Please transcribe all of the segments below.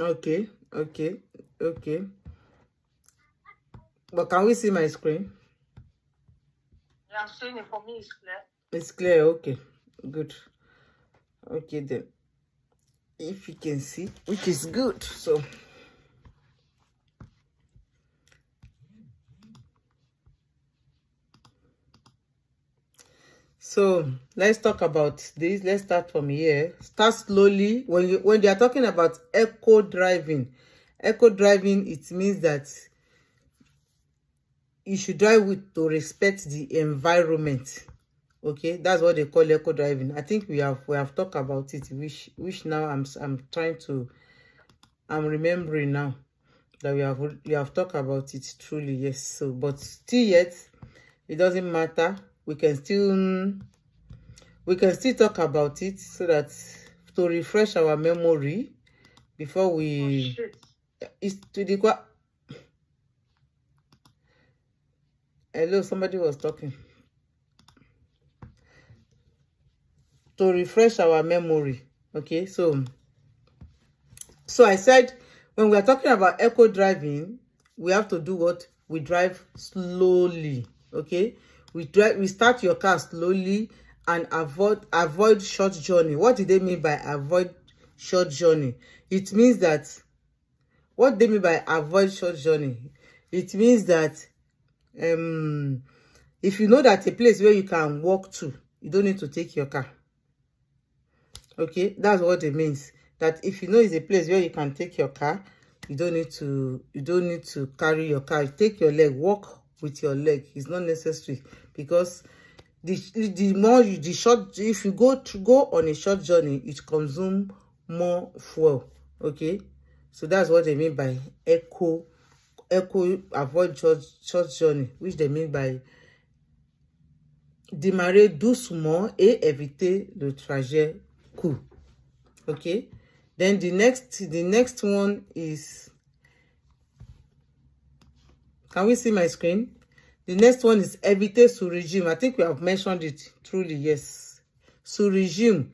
Okay, okay, okay. But can we see my screen? Yeah, I'm seeing it. For me, it's clear. It's clear. Okay, good. Okay then. If you can see, which is good. So let's talk about this. Let's start from here. Start slowly. When they are talking about eco driving, it means that you should drive with to respect the environment. Okay, that's what they call eco driving. I think we have talked about it, which now I'm trying to, I'm remembering now that we have talked about it truly. Yes. So but still yet it doesn't matter. We can still talk about it so that to refresh our memory before we it's to the hello, somebody was talking. To refresh our memory. Okay, so I said when we are talking about eco driving, we have to do what? We drive slowly. Okay, we start your car slowly and avoid short journey. What do they mean by avoid short journey? It means that what they mean by avoid short journey, it means that if you know that a place where you can walk to, you don't need to take your car. Okay, that's what it means. That if you know it's a place where you can take your car, you don't need to carry your car. Take your leg, walk with your leg. It's not necessary, because the short, if you go on a short journey, it consumes more fuel. Okay, so that's what they mean by eco avoid short journey, which they mean by démarrer doucement et éviter le trajet court. Okay, then the next one is, can we see my screen? The next one is éviter sous régime. I think we have mentioned it truly. Yes, sous régime,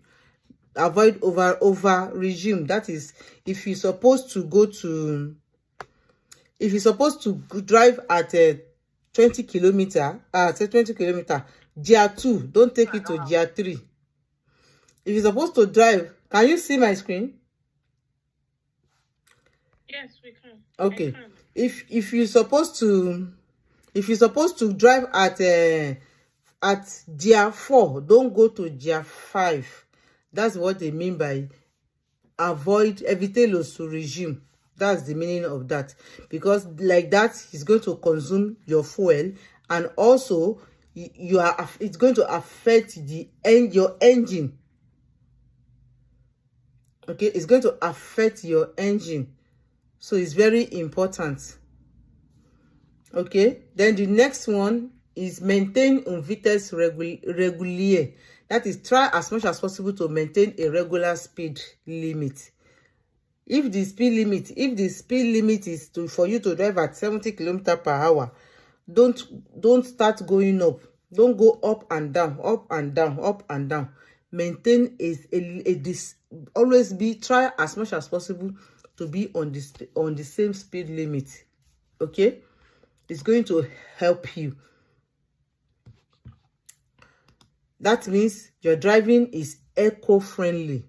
avoid over regime. That is, if you're supposed to drive at 20 kilometer, say 20 kilometer, gear 2, don't take it to gear 3. If you're supposed to drive, can you see my screen? Yes, we can. Okay. If you're supposed to drive at gear 4, don't go to gear 5. That's what they mean by éviter le sous-régime. That's the meaning of that, because like that is going to consume your fuel, and also it's going to affect your engine. Okay, it's going to affect your engine, so it's very important. Okay, then the next one is maintain une vitesse régulière. That is, try as much as possible to maintain a regular speed limit. If the speed limit is for you to drive at 70 km/h, don't start going up. Don't go up and down, up and down, up and down. Maintain always try as much as possible to be on the same speed limit. Okay, it's going to help you. That means your driving is eco-friendly.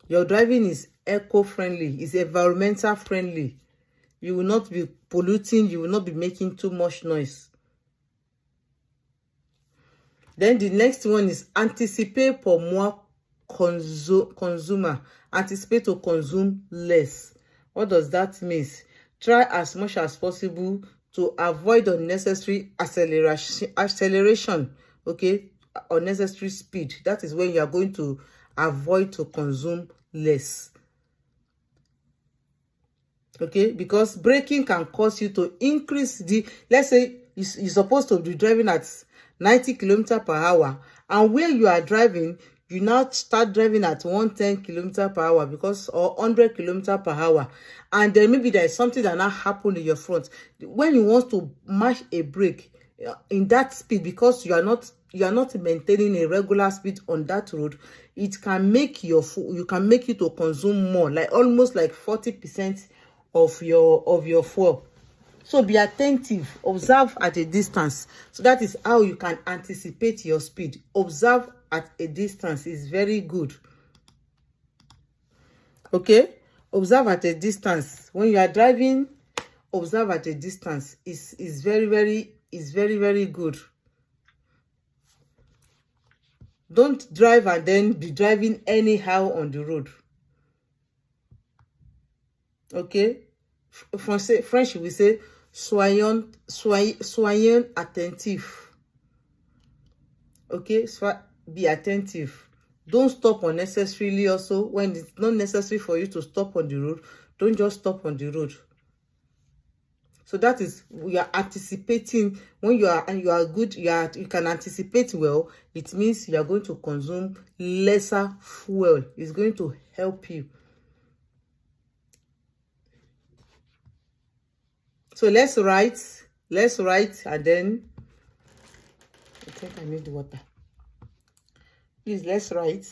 Your driving is eco-friendly, is environmental friendly. You will not be polluting, you will not be making too much noise. Then the next one is anticiper pour moins consumer. Anticipate to consume less. What does that mean? Try as much as possible to avoid unnecessary acceleration. Okay, unnecessary speed. That is when you are going to avoid to consume less. Okay, because braking can cause you to increase let's say you're supposed to be driving at 90 km/h, and where you are driving, you now start driving at 110 km/h because, or 100 km/h, and then maybe there is something that now happened in your front. When you want to mash a brake in that speed, because you you are not maintaining a regular speed on that road, it can make you to consume more, like almost like 40% of your fuel. So be attentive, observe at a distance. So that is how you can anticipate your speed. Observe at a distance is very good. Okay, observe at a distance. When you are driving, observe at a distance is very good. Don't drive and then be driving anyhow on the road. Okay, French we say soyons attentifs. Okay, so be attentive. Don't stop unnecessarily. Also, when it's not necessary for you to stop on the road, don't just stop on the road. So that is, we are anticipating. When you are good, you can anticipate well. It means you are going to consume lesser fuel. It's going to help you. So let's write, and then I think I need water. Please, let's write.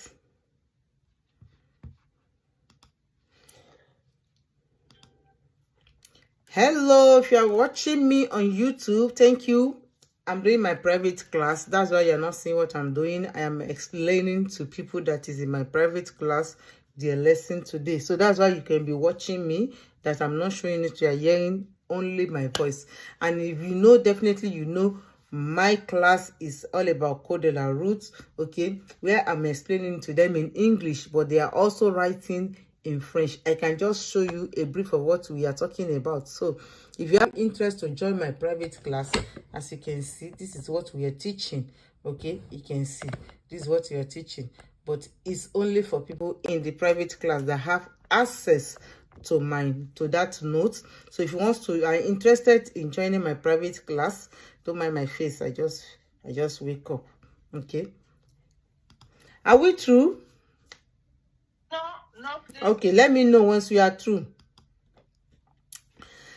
Hello, if you are watching me on YouTube, thank you. I'm doing my private class. That's why you're not seeing what I'm doing. I am explaining to people that is in my private class their lesson today. So that's why you can be watching me, that I'm not showing it. You are hearing only my voice. And if you know, definitely you know, my class is all about code de la route, okay, where I'm explaining to them in English, but they are also writing in French. I can just show you a brief of what we are talking about. So if you have interest to join my private class, as you can see, this is what we are teaching. Okay, you can see this is what we are teaching, but it's only for people in the private class that have access to that note. So if you want to, are interested in joining my private class, don't mind my face, I just wake up. Okay, are we through? No, please. Okay, let me know once we are through.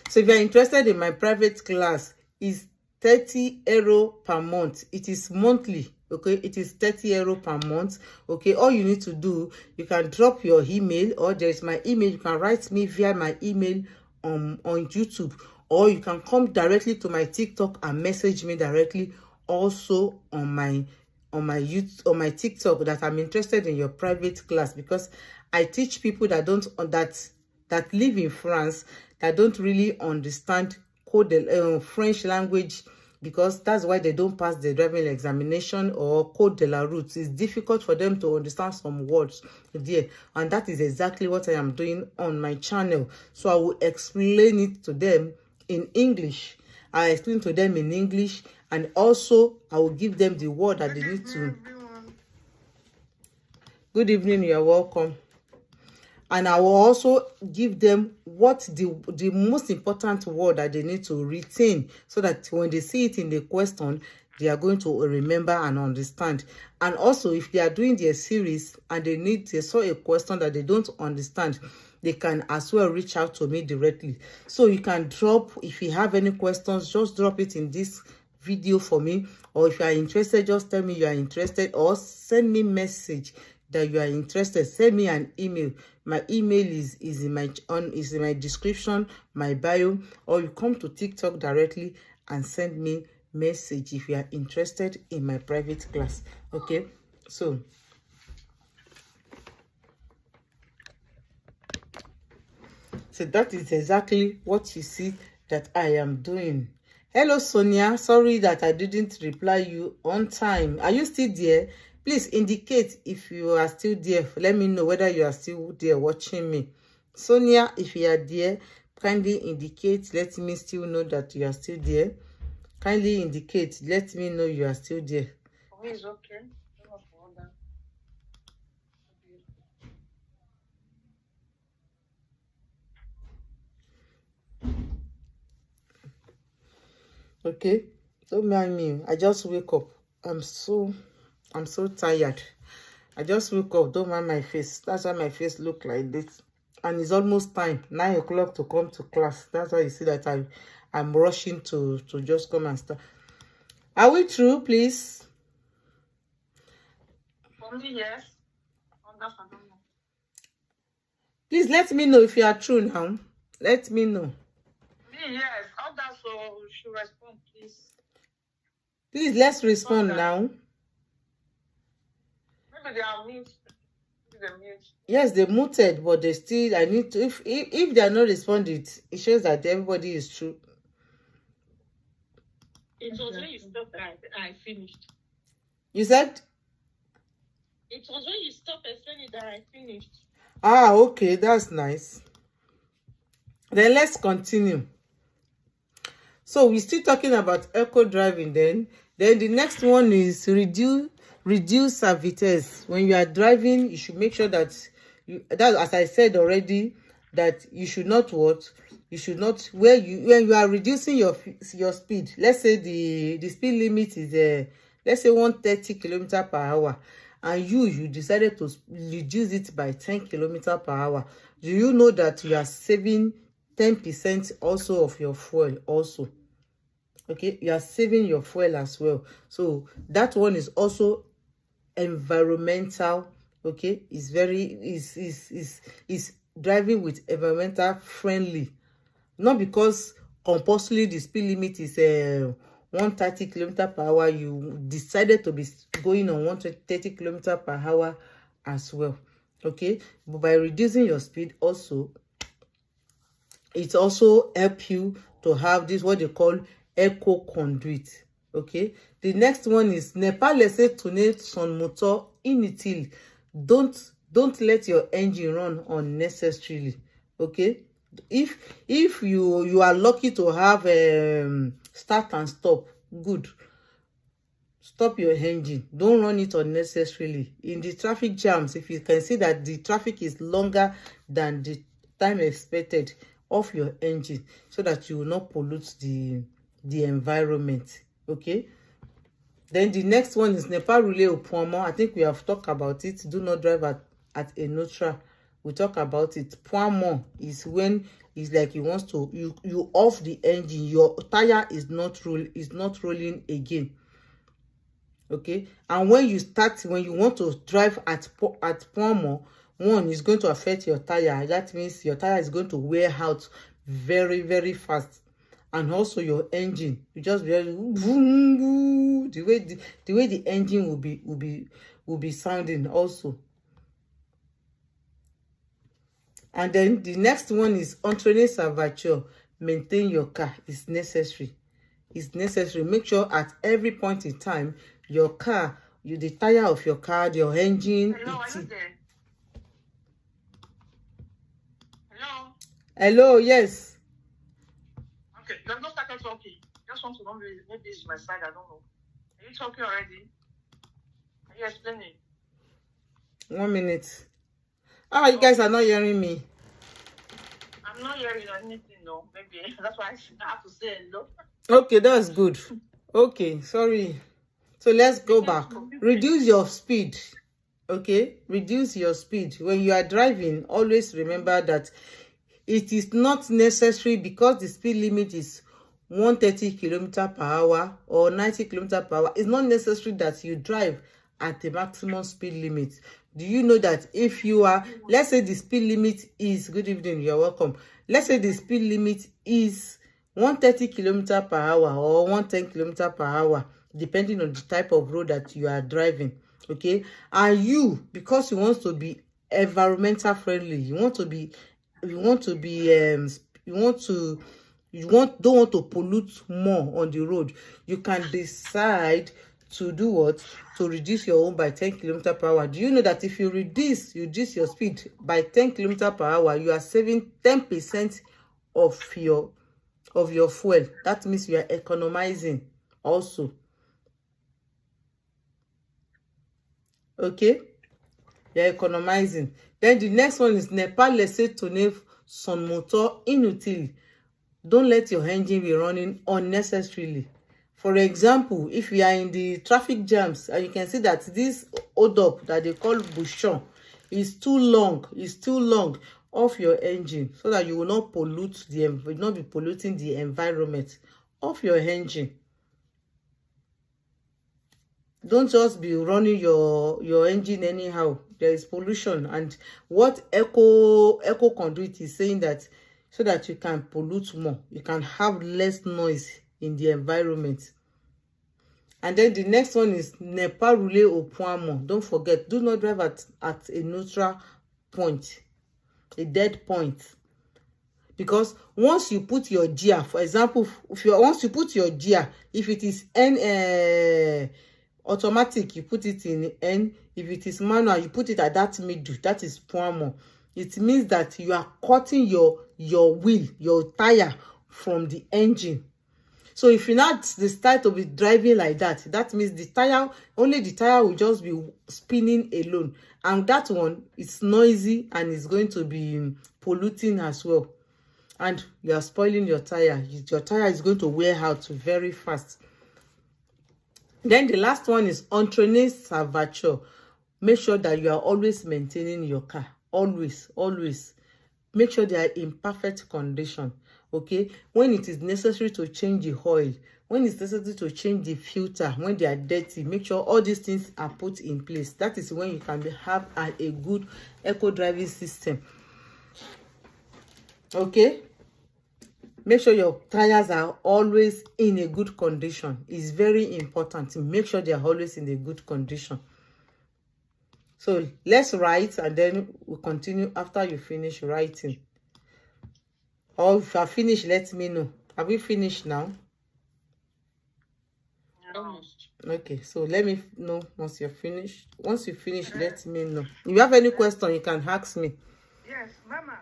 So if you're interested in my private class, it's 30 euro per month. It is monthly. Okay, it is 30 euro per month. Okay, all you need to do, you can drop your email, or there is my email. You can write me via my email on YouTube, or you can come directly to my TikTok and message me directly also on my YouTube, on my TikTok, that I'm interested in your private class, because I teach people that that live in France, that don't really understand French language, because that's why they don't pass the driving examination or code de la route. It's difficult for them to understand some words there, and that is exactly what I am doing on my channel. So I will explain it to them in English. I explain to them in English, and also I will give them the word that they need to. Good evening, you are welcome. And I will also give them what the most important word that they need to retain, so that when they see it in the question, they are going to remember and understand. And also, if they are doing their series and they saw a question that they don't understand, they can as well reach out to me directly. So you can drop, if you have any questions, just drop it in this video for me. Or if you are interested, just tell me you are interested, or send me message that you are interested. Send me an email. My email is in my description, my bio, or you come to TikTok directly and send me message if you are interested in my private class. Okay, so that is exactly what you see that I am doing. Hello Sonia, sorry that I didn't reply you on time. Are you still there? Please indicate if you are still there. Let me know whether you are still there watching me. Sonia, if you are there, kindly indicate. Let me still know that you are still there. Kindly indicate. Let me know you are still there. For me, it's okay. Okay, don't mind me. I just wake up. I'm so tired. I just woke up. Don't mind my face. That's why my face look like this. And it's almost time, 9 o'clock, to come to class. That's why you see that I'm rushing to just come and start. Are we through, please? For me, yes. Others, I don't know. Please let me know if you are true now. Let me know. Me, yes. Others, so should respond, please. Please, let's respond Others. now. Maybe they are mute. Maybe they're mute. Yes, they muted, but they still. I need to. If they are not responding, it shows that everybody is true. It was when you stopped that I finished. You said? It was when you stopped explaining that I finished. Ah, okay, that's nice. Then let's continue. So we're still talking about eco driving. Then the next one is reduce services. When you are driving, you should make sure that that, as I said already, that you should not what you should not when you are reducing your speed. Let's say the speed limit is let's say 130 km/h, and you decided to reduce it by 10 km/h. Do you know that you are saving 10% also of your fuel also? Okay, you are saving your fuel as well. So that one is also environmental. Okay, is very is driving with environmental friendly. Not because compulsory the speed limit is 130 km/h, you decided to be going on 130 km/h as well. Okay, but by reducing your speed also, it also help you to have this what they call eco conduit. Okay, the next one is ne pas laisser tourner son moteur inutile. Don't let your engine run unnecessarily. Okay, if you are lucky to have start and stop, good. Stop your engine. Don't run it unnecessarily. In the traffic jams, if you can see that the traffic is longer than the time expected, off your engine so that you will not pollute the environment. Okay. Then the next one is ne pas rouler au point mort. I think we have talked about it. Do not drive at a neutral. We talk about it. Point mort is when it's like you want to you off the engine. Your tire is not rolling again. Okay, and when you want to drive at point mort, one is going to affect your tire. That means your tire is going to wear out very, very fast, and also your engine. You just very the way the engine will be sounding also. And then the next one is entraîner sa voiture. Maintain your car. It's necessary. It's necessary. Make sure at every point in time your car, the tire of your car, your engine. Hello, are you there? Hello. Hello, yes. Okay, you have not started talking. Just want to know maybe it's my side. I don't know. Are you talking already? Are you explaining? 1 minute. Ah, you guys are not hearing me. I'm not hearing anything, no. Maybe that's why I have to say hello. Okay, that's good. Okay, sorry. So let's go back. Reduce your speed. Okay, reduce your speed. When you are driving, always remember that it is not necessary, because the speed limit is 130 km/h or 90 km/h. It's not necessary that you drive at the maximum speed limit. Do you know that if you are, let's say the speed limit is, good evening, you're welcome. Let's say the speed limit is 130 km/h or 110 km/h, depending on the type of road that you are driving. Okay, and you, because you want to be environmental friendly, don't want to pollute more on the road, you can decide to do what? To reduce your own by 10 km/h. Do you know that if you reduce your speed by 10 km/h, you are saving 10% of your fuel? That means you are economizing also. Okay, you're economizing. Then the next one is ne pas laisser tourner son moteur inutile. Don't let your engine be running unnecessarily. For example, if you are in the traffic jams and you can see that this hold up that they call bouchon is too long, off your engine so that you will not be polluting the environment. Off your engine. Don't just be running your engine anyhow. There is pollution, and what eco conduit is saying that so that you can pollute more, you can have less noise in the environment. And then the next one is ne pas rouler au point mort. Don't forget, do not drive at a neutral point, a dead point. Because once you put your gear, for example, once you put your gear, if it is automatic, you put it in N. If it is manual, you put it at that middle. That is point mort. It means that you are cutting your wheel, your tire from the engine. So if you not decide to be driving like that, that means only the tire will just be spinning alone. And that one is noisy and is going to be polluting as well. And you are spoiling your tire. Your tire is going to wear out very fast. Then the last one is entraîner sa voiture. Make sure that you are always maintaining your car. Always, always. Make sure they are in perfect condition. Okay, when it is necessary to change the oil, when it's necessary to change the filter, when they are dirty, make sure all these things are put in place. That is when you can have a good eco driving system. Okay, make sure your tires are always in a good condition. It's very important to make sure they are always in a good condition. So let's write, and then we'll continue after you finish writing. Or if you are finished, let me know. Have we finished now? Almost. Okay, so let me know once you're finished. Once you finish, let me know. If you have any question, you can ask me. Yes, Mama,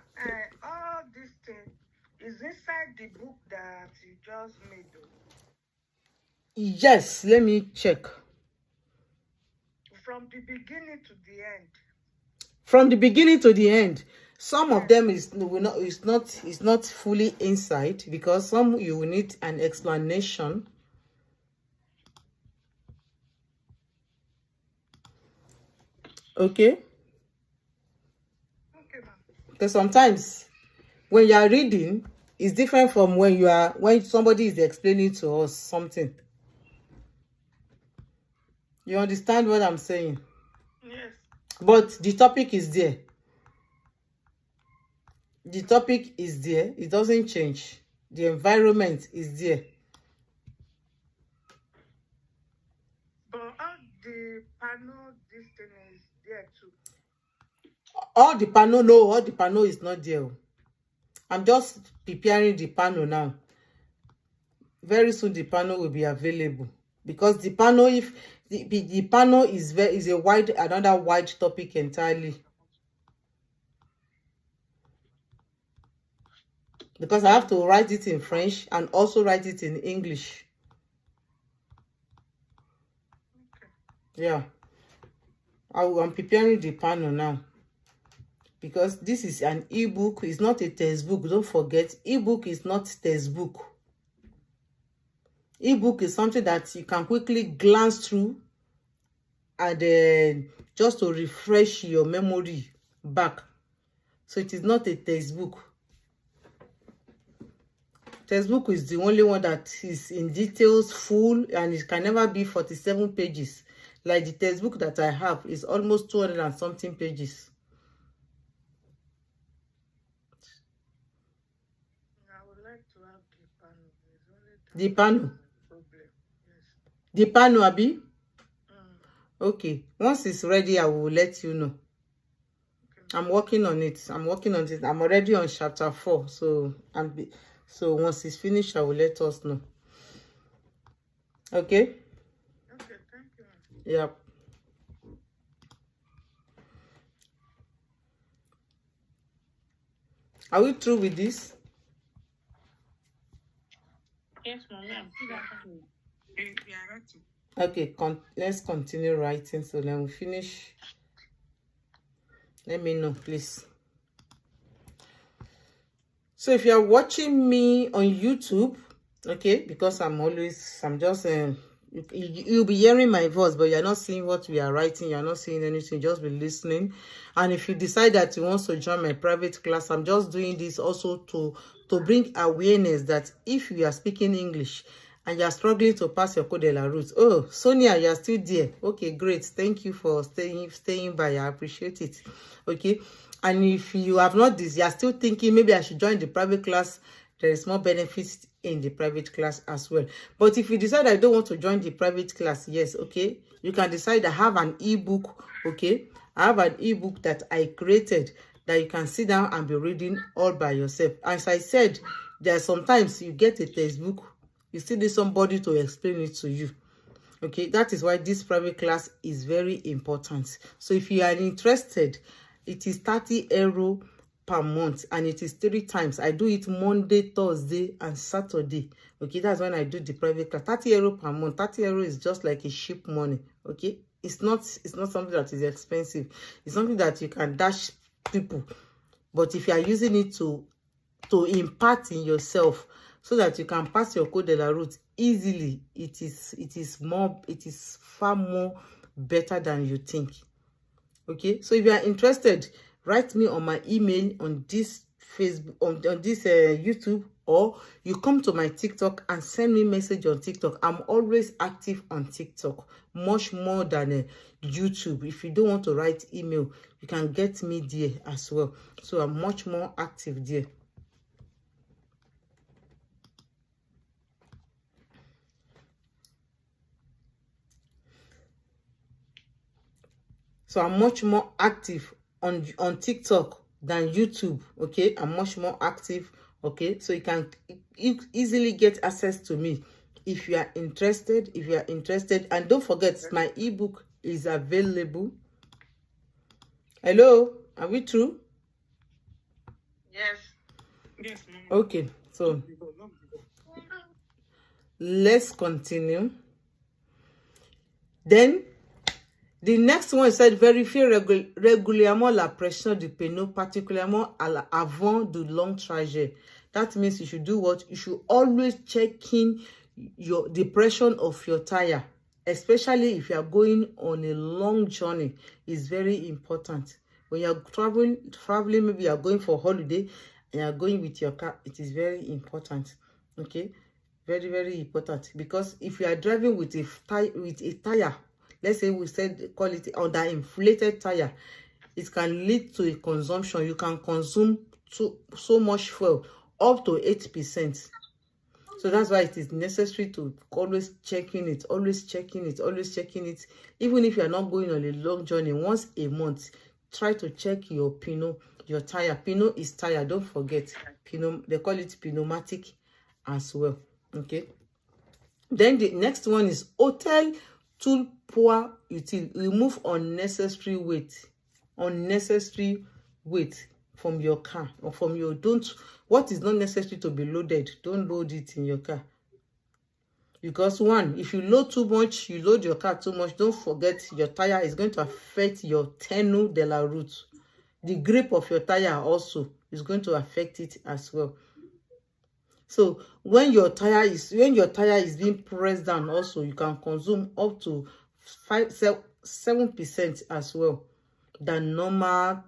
all this thing is inside the book that you just made, though. Yes, let me check. From the beginning to the end. From the beginning to the end. Some of them is not fully inside, because some you will need an explanation. Okay? Okay, ma'am. Because sometimes when you are reading, it's different from when somebody is explaining to us something. You understand what I'm saying? Yes. But the topic is there. The topic is there. It doesn't change. The environment is there. But all the panel, this thing is there too. All the panel is not there. I'm just preparing the panel now. Very soon the panel will be available, because the panel, if the panel is another wide topic entirely. Because I have to write it in French and also write it in English. Okay. Yeah. I'm preparing the panel now. Because this is an ebook, it's not a textbook. Don't forget, ebook is not textbook. Ebook is something that you can quickly glance through and then just to refresh your memory back. So it is not a textbook. Textbook is the only one that is in details, full, and it can never be 47 pages. Like the textbook that I have is almost 200 and something pages. I would like to have the panel. It's only that The panel? problem. Yes. The panel, Abi? Okay. Once it's ready, I will let you know. Okay. I'm working on it. I'm already on chapter 4. So once it's finished, I will let us know. Okay? Okay, thank you. Yep. Are we through with this? Yes, ma'am. Okay, let's continue writing. So then we finish. Let me know, please. So if you are watching me on YouTube, okay, because I'm just you'll be hearing my voice, but you're not seeing what we are writing. You're not seeing anything. Just be listening. And if you decide that you want to join my private class, I'm just doing this also to bring awareness that if you are speaking English and you are struggling to pass your code de la route. Oh, Sonia, you are still there. Okay, great. Thank you for staying by. I appreciate it. Okay, and if you have not this, you are still thinking maybe I should join the private class. There is more benefits in the private class as well. But if you decide I don't want to join the private class, yes, okay, you can decide I have an ebook. Okay, I have an ebook that I created that you can sit down and be reading all by yourself. As I said, there are sometimes you get a textbook, you still need somebody to explain it to you. Okay, that is why this private class is very important. So if you are interested, it is 30 euro per month, and it is 3 times. I do it Monday, Thursday, and Saturday. Okay, that's when I do the private class. 30 euro per month. 30 euro is just like a cheap money. Okay, it's not something that is expensive. It's something that you can dash people. But if you are using it to impart in yourself, so that you can pass your code de la route easily, it is far more better than you think. Okay, so if you are interested, write me on my email on this Facebook, on this YouTube, or you come to my TikTok and send me message on TikTok. I'm always active on TikTok, much more than YouTube. If you don't want to write email, you can get me there as well. So I'm much more active there. So I'm much more active on TikTok than YouTube. Okay, I'm much more active. Okay, so you can easily get access to me if you are interested. And don't forget, my ebook is available. Hello, are we through? Yes. Yes, Mama. Okay, so let's continue. Then the next one said, vérifier régulièrement la pression du pneu, particulièrement avant de long trajet. That means you should do what? You should always check in the pressure of your tire, especially if you are going on a long journey. It's very important. When you are traveling, maybe you are going for holiday and you are going with your car, it is very important. Okay, very, very important, because if you are driving with a tire, let's say we said call it underinflated tire, it can lead to a consumption. You can consume so much fuel, up to 8%. So that's why it is necessary to always checking it. Even if you are not going on a long journey, once a month, try to check your pneu, your tire. Pneu is tire, don't forget. Pneu, they call it pneumatic as well. Okay. Then the next one is hotel tool poor util. Remove unnecessary weight from your car, or from your what is not necessary to be loaded, don't load it in your car. Because one, if you load too much, you load your car too much, don't forget your tire is going to affect your tenue de la route. The grip of your tire also is going to affect it as well. So when your tire is being pressed down, also you can consume up to 7% as well than normal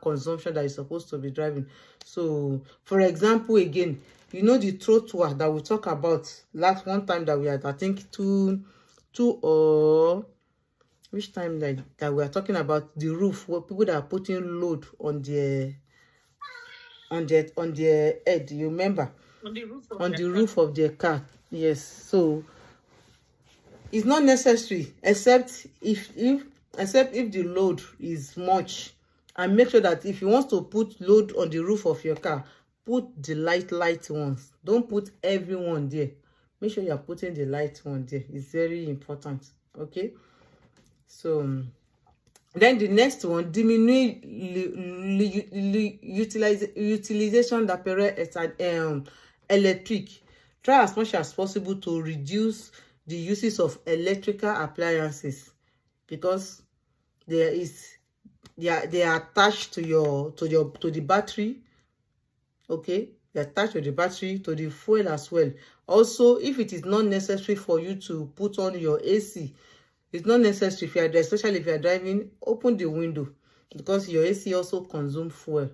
consumption that is supposed to be driving. So for example, again, you know the trottoir that we talk about last one time that we had, I think two or which time that we are talking about the roof, where people that are putting load on their head, you remember? On the roof of their car. Yes. So it's not necessary, except if the load is much. And make sure that if you want to put load on the roof of your car, put the light ones. Don't put everyone there. Make sure you are putting the light one there. It's very important. Okay. So then the next one, diminish utilization d'appareils electric. Try as much as possible to reduce the uses of electrical appliances, because they are attached to the battery. Okay, they are attached to the battery, to the fuel as well. Also, if it is not necessary for you to put on your AC, it's not necessary if you are, especially if you are driving, open the window, because your AC also consumes fuel.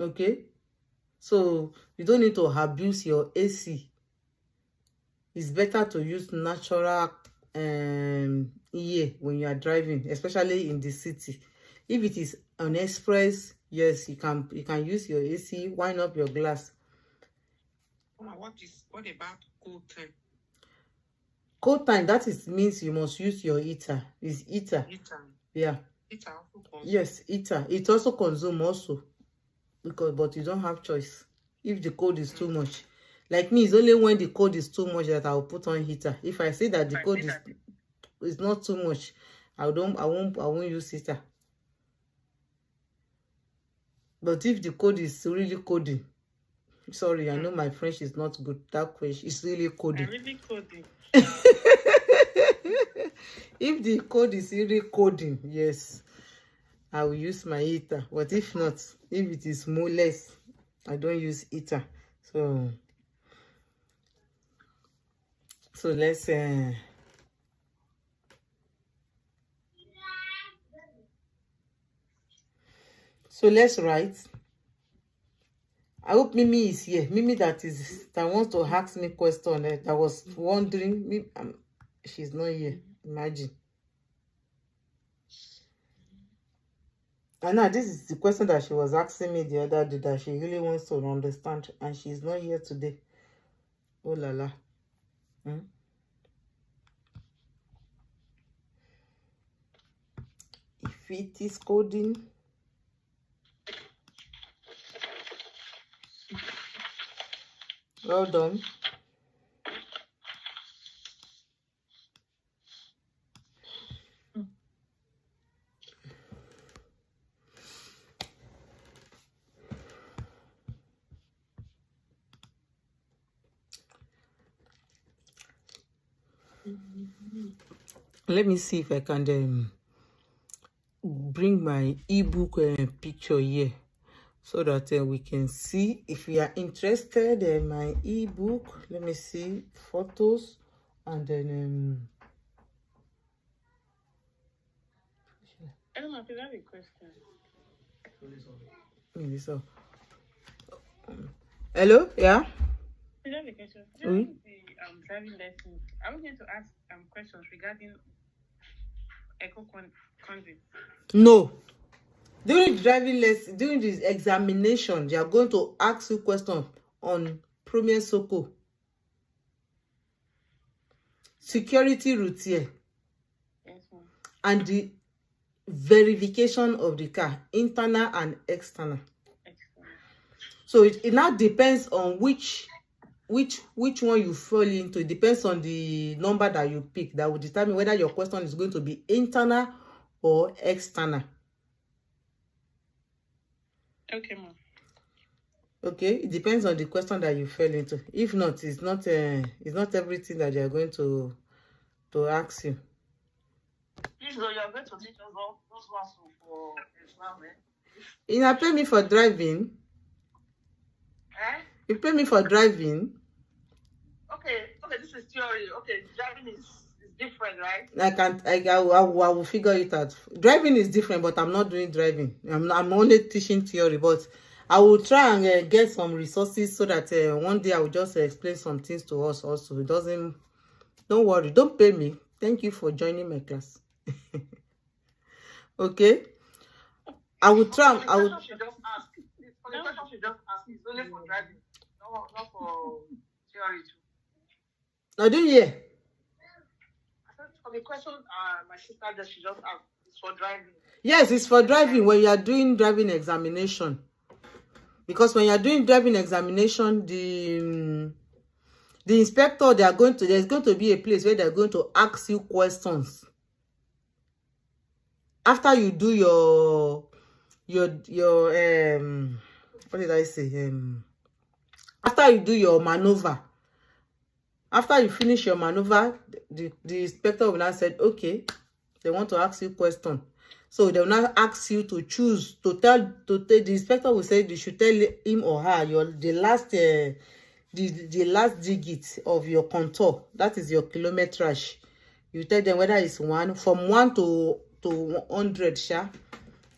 Okay, So you don't need to abuse your AC. It's better to use natural ear when you are driving, especially in the city. If it is an express, yes, you can use your AC, wind up your glass. What about cold time? Cold time, that means you must use your heater. It's heater. Yeah. Heater also consume. Yes, heater. It also consume also, but you don't have choice. If the cold is too much, like me, it's only when the cold is too much that I'll put on heater. If I see that the cold is not too much, I won't use heater. But if the code is really coding, sorry, I know my French is not good. That French is really coding. Really coding. If the code is really coding, yes, I will use my heater. But if not, if it is more less, I don't use heater. So let's let's write. I hope Mimi is here. Mimi that wants to ask me question that was wondering. She's not here. Imagine. And now this is the question that she was asking me the other day that she really wants to understand, and she's not here today. Oh la la. If it is coding. Well done. Let me see if I can bring my ebook picture here so that we can see if you are interested in my ebook. Let me see photos and then I don't know if you have a question. Hello, yeah. I have a question. During the driving lessons, are we going to ask questions regarding echo conduit? No. During the driving lesson, during the examination, they are going to ask you questions on premier soko, security routier, Yes, ma'am. and the verification of the car, internal and external. So it now depends on which one you fall into. It depends on the number that you pick that will determine whether your question is going to be internal or external. Okay, ma'am. Okay, it depends on the question that you fell into. If not, it's not everything that they are going to ask you. Please, though, you are going to teach us all those ones for exam, You not pay me for driving. You pay me for driving. Okay, this is theory. Okay, driving is different, right? I will figure it out. Driving is different, but I'm not doing driving. I'm only teaching theory, but I will try and get some resources so that one day I will just explain some things to us also. Don't worry, don't pay me. Thank you for joining my class. Okay? I will try. The question she just asked. For the question she just asked, it's only for driving, not for theory too. I didn't hear. For the question my sister that she just asked, it's for driving. Yes, it's for driving when you are doing driving examination. Because when you are doing driving examination, the inspector, there's going to be a place where they're going to ask you questions. After you do your what did I say? After you do your maneuver, after you finish your maneuver, the inspector will now say, okay, they want to ask you question. So they will now ask you to choose, the inspector will say you should tell him or her the last digit of your contour. That is your kilometrage. You tell them whether it's from 1 to 100,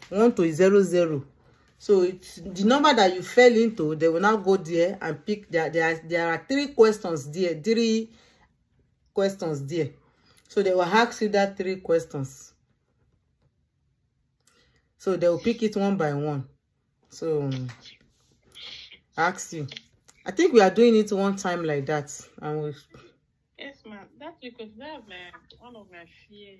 1 to 00. So it's the number that you fell into, they will now go there and pick. There are 3 questions there, 3 questions there. So they will ask you that 3 questions. So they will pick it one by one. So ask you. I think we are doing it one time like that. And we, Yes, ma'am. That's because that one of my fear.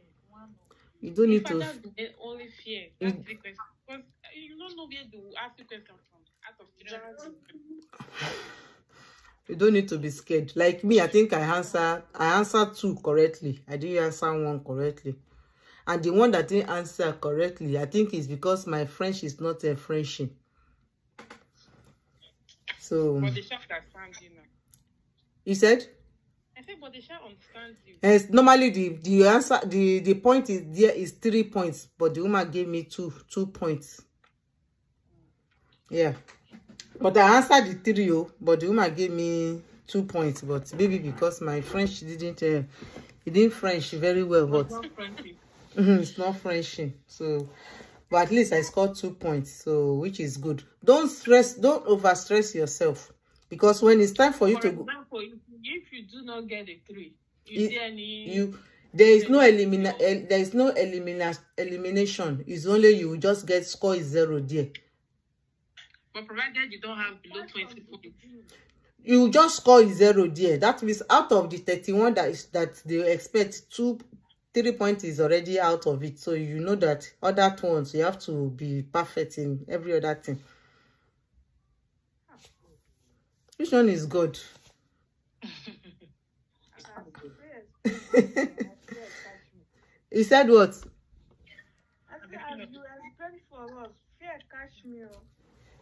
you don't need In to. fact, that's the only fear. That's the question. Because you don't know where to ask the question from. Out of 300. You don't need to be scared. Like me, I think I answered 2 correctly. I didn't answer 1 correctly. And the one that didn't answer correctly, I think it's because my French is not a Frenching. So But they shall understand you now. you said? I said, but they shall understand you. Yes, normally the answer, the point is there is 3 points, but the woman gave me 2 points. Yeah. But I answered the 3, but the woman gave me 2 points. But maybe because my French didn't, it didn't French very well. But It's not Frenchy. it's not Frenching. So, but at least I scored 2 points. So, which is good. Don't overstress yourself, because when it's time for you For to go, example, if you do not get a 3, is there any? there is no elimination. It's only you just get score is 0 there. But provided you don't have below 20 points. You just score is 0 there. That means out of the 31 that they expect, 3 points is already out of it. So you know that other ones you have to be perfect in every other thing. Which one is good? He said what? I said, as you explain for us, fear catch me.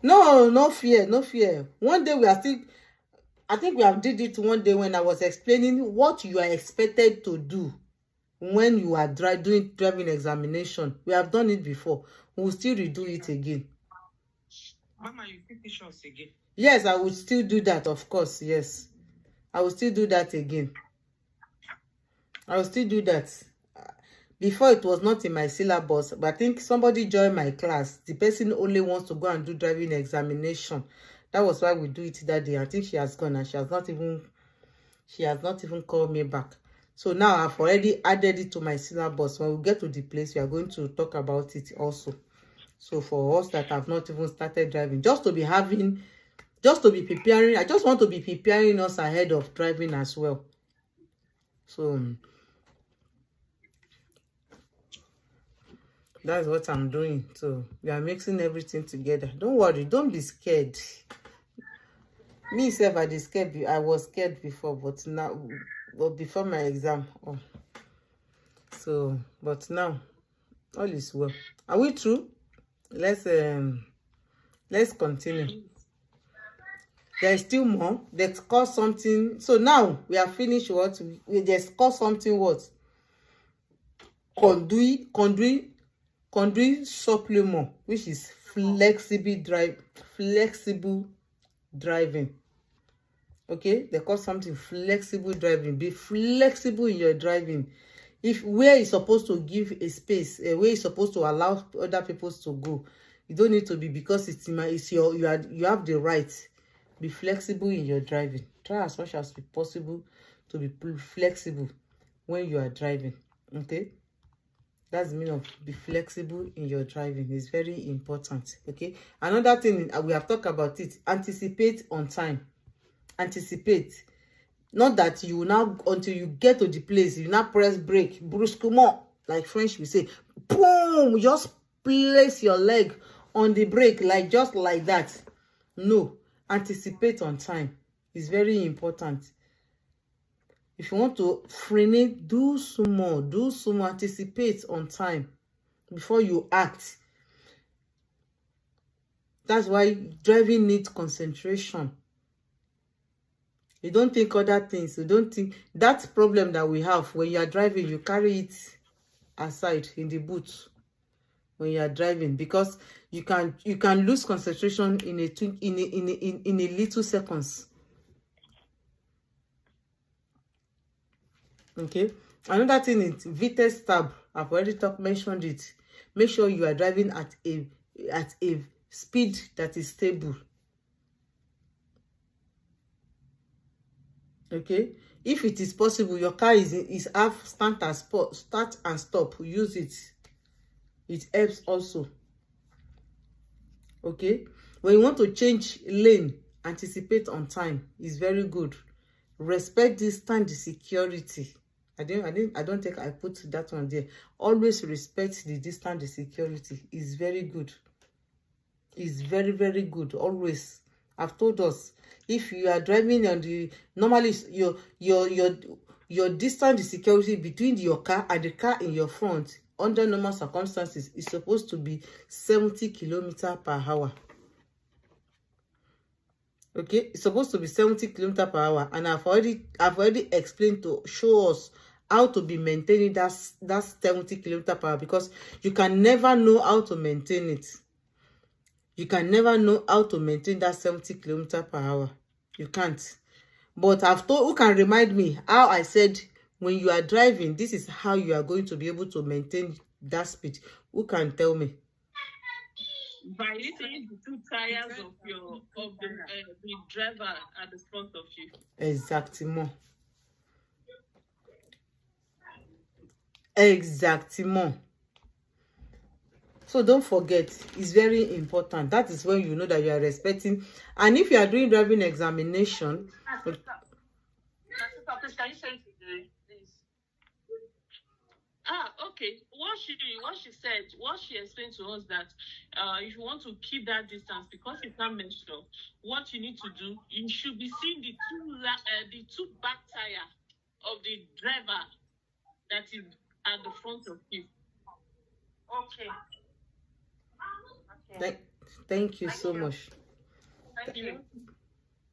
No fear. One day we are still, I think we have did it one day when I was explaining what you are expected to do when you are doing driving examination. We have done it before. We will still redo it again. Mama, you teach us again. Yes, I will still do that, of course. Yes, I will still do that again. I will still do that. Before, it was not in my syllabus, but I think somebody joined my class. The person only wants to go and do driving examination. That was why we do it that day. I think she has gone and she has not even called me back. So now I've already added it to my syllabus. When we get to the place, we are going to talk about it also. So for us that have not even started driving, just to be preparing, I just want to be preparing us ahead of driving as well. So that's what I'm doing. So we are mixing everything together. Don't worry, don't be scared. Me self, I was scared before, but now, before my exam. Oh. So, but now all is well. Are we through? Let's continue. There is still more. Let's call something. So now we have finished what we just call something what? Conduit supplement, which is flexible driving. Okay, they call something flexible driving. Be flexible in your driving. If where you're supposed to give a space, where you're supposed to allow other people to go, you don't need to be, because you have the right. Be flexible in your driving. Try as much as possible to be flexible when you are driving. Okay, that's the meaning of be flexible in your driving. It's very important. Okay, another thing we have talked about it. Anticipate on time. Anticipate. Not that you now, until you get to the place, you now press brake brusquement, like French we say, boom, just place your leg on the brake, like just like that. No, anticipate on time. It's very important. If you want to frenate, do some more, anticipate on time before you act. That's why driving needs concentration. You don't think other things. You don't think that problem that we have when you are driving, you carry it aside in the boot when you are driving, because you can lose concentration in a little seconds. Okay. Another thing is Vitesse tab. I've already mentioned it. Make sure you are driving at a speed that is stable. Okay, if it is possible, your car is have start and stop, use it. It helps also. Okay, when you want to change lane, anticipate on time is very good. Respect distance security. I don't think I put that one there. Always respect the distance, the security is very good. It's very, very good. Always. I've told us, if you are driving on the normally your distance, the security between your car and the car in your front under normal circumstances is supposed to be 70 km/h. Okay, it's supposed to be 70 km/h, and I've already explained to show us how to be maintaining that 70 km/h, because you can never know how to maintain it. You can never know how to maintain that 70 km/h. You can't. But I've told, who can remind me how I said when you are driving, this is how you are going to be able to maintain that speed? Who can tell me? By lifting the two tires of the driver at the front of you. Exactement. Exactement. So don't forget, it's very important. That is when you know that you are respecting. And if you are doing driving examination, Please, can you say it again, please? Okay. What she explained to us that if you want to keep that distance, because you can't measure, what you need to do, you should be seeing the two back tire of the driver that is at the front of you. Okay. Okay. Thank you so much. Thank you.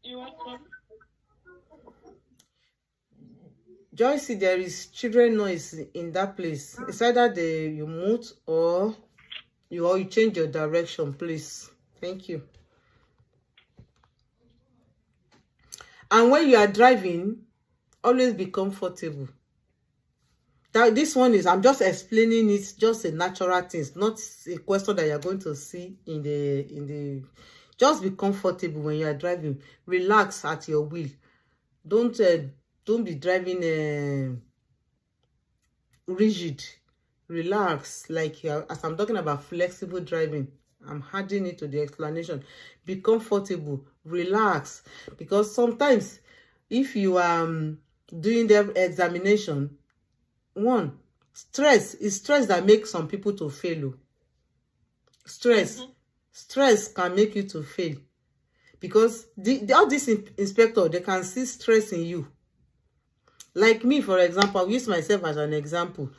You're welcome. Joyce, there is children noise in that place. It's either you mute or you change your direction, please. Thank you. And when you are driving, always be comfortable. This one is, I'm just explaining it, just a natural thing. It's not a question that you're going to see in the just be comfortable when you are driving. Relax at your wheel. Don't be driving rigid. Relax, like as I'm talking about flexible driving, I'm adding it to the explanation. Be comfortable, relax, because sometimes if you are doing the examination, stress that makes some people to fail. Stress can make you to fail, because all these inspector, they can see stress in you. Like me, for example, I'll use myself as an example.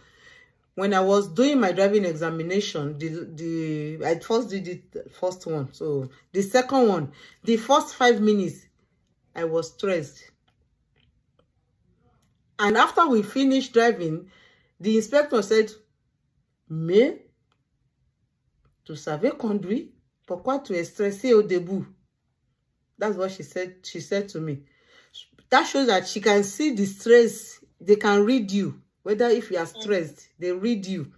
When I was doing my driving examination, I first did the first one. So the second one, the first 5 minutes, I was stressed. And after we finished driving, the inspector said, "Mais, tu savais conduire? Pourquoi tu es stressé au début?" That's what she said. She said to me. That shows that she can see the stress. They can read you. Whether if you are stressed, they read you.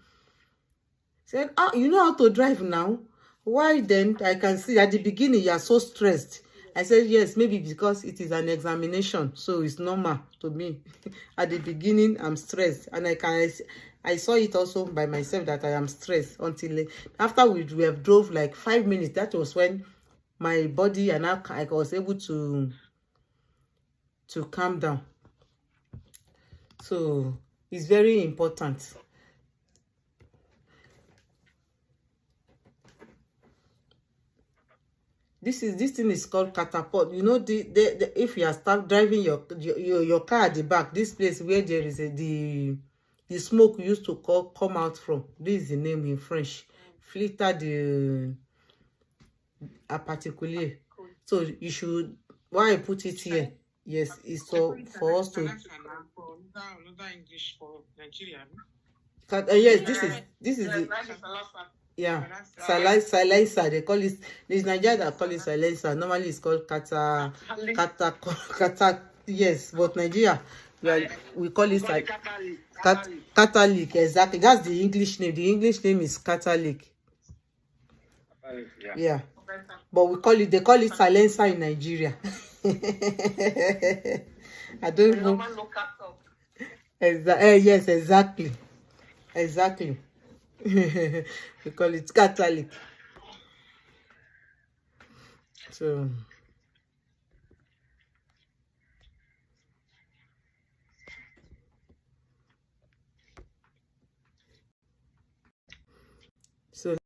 Said, you know how to drive now? Why then? I can see at the beginning you are so stressed. I said, yes, maybe because it is an examination, so it's normal to me. At the beginning, I'm stressed, and I saw it also by myself that I am stressed until after we have drove like 5 minutes. That was when my body and I was able to calm down. So it's very important. This thing is called catapult. You know, if you are start driving your car at the back, this place where there is the smoke used to come out from. This is the name in French. Filter de particulier. So you should, why I put it here? Yes, it's so for us to. Another English for Nigeria. Yes, this is the. Yeah, silencer. They call it. There's Nigeria that call it silencer. Normally, it's called kata. Yes, but Nigeria, we call it catalytic. Exactly. That's the English name. The English name is catalytic. Yeah. Yeah. Better. But they call it silencer in Nigeria. I don't The even. normal local talk. Yes, exactly. Exactly. We call it Catholic. So so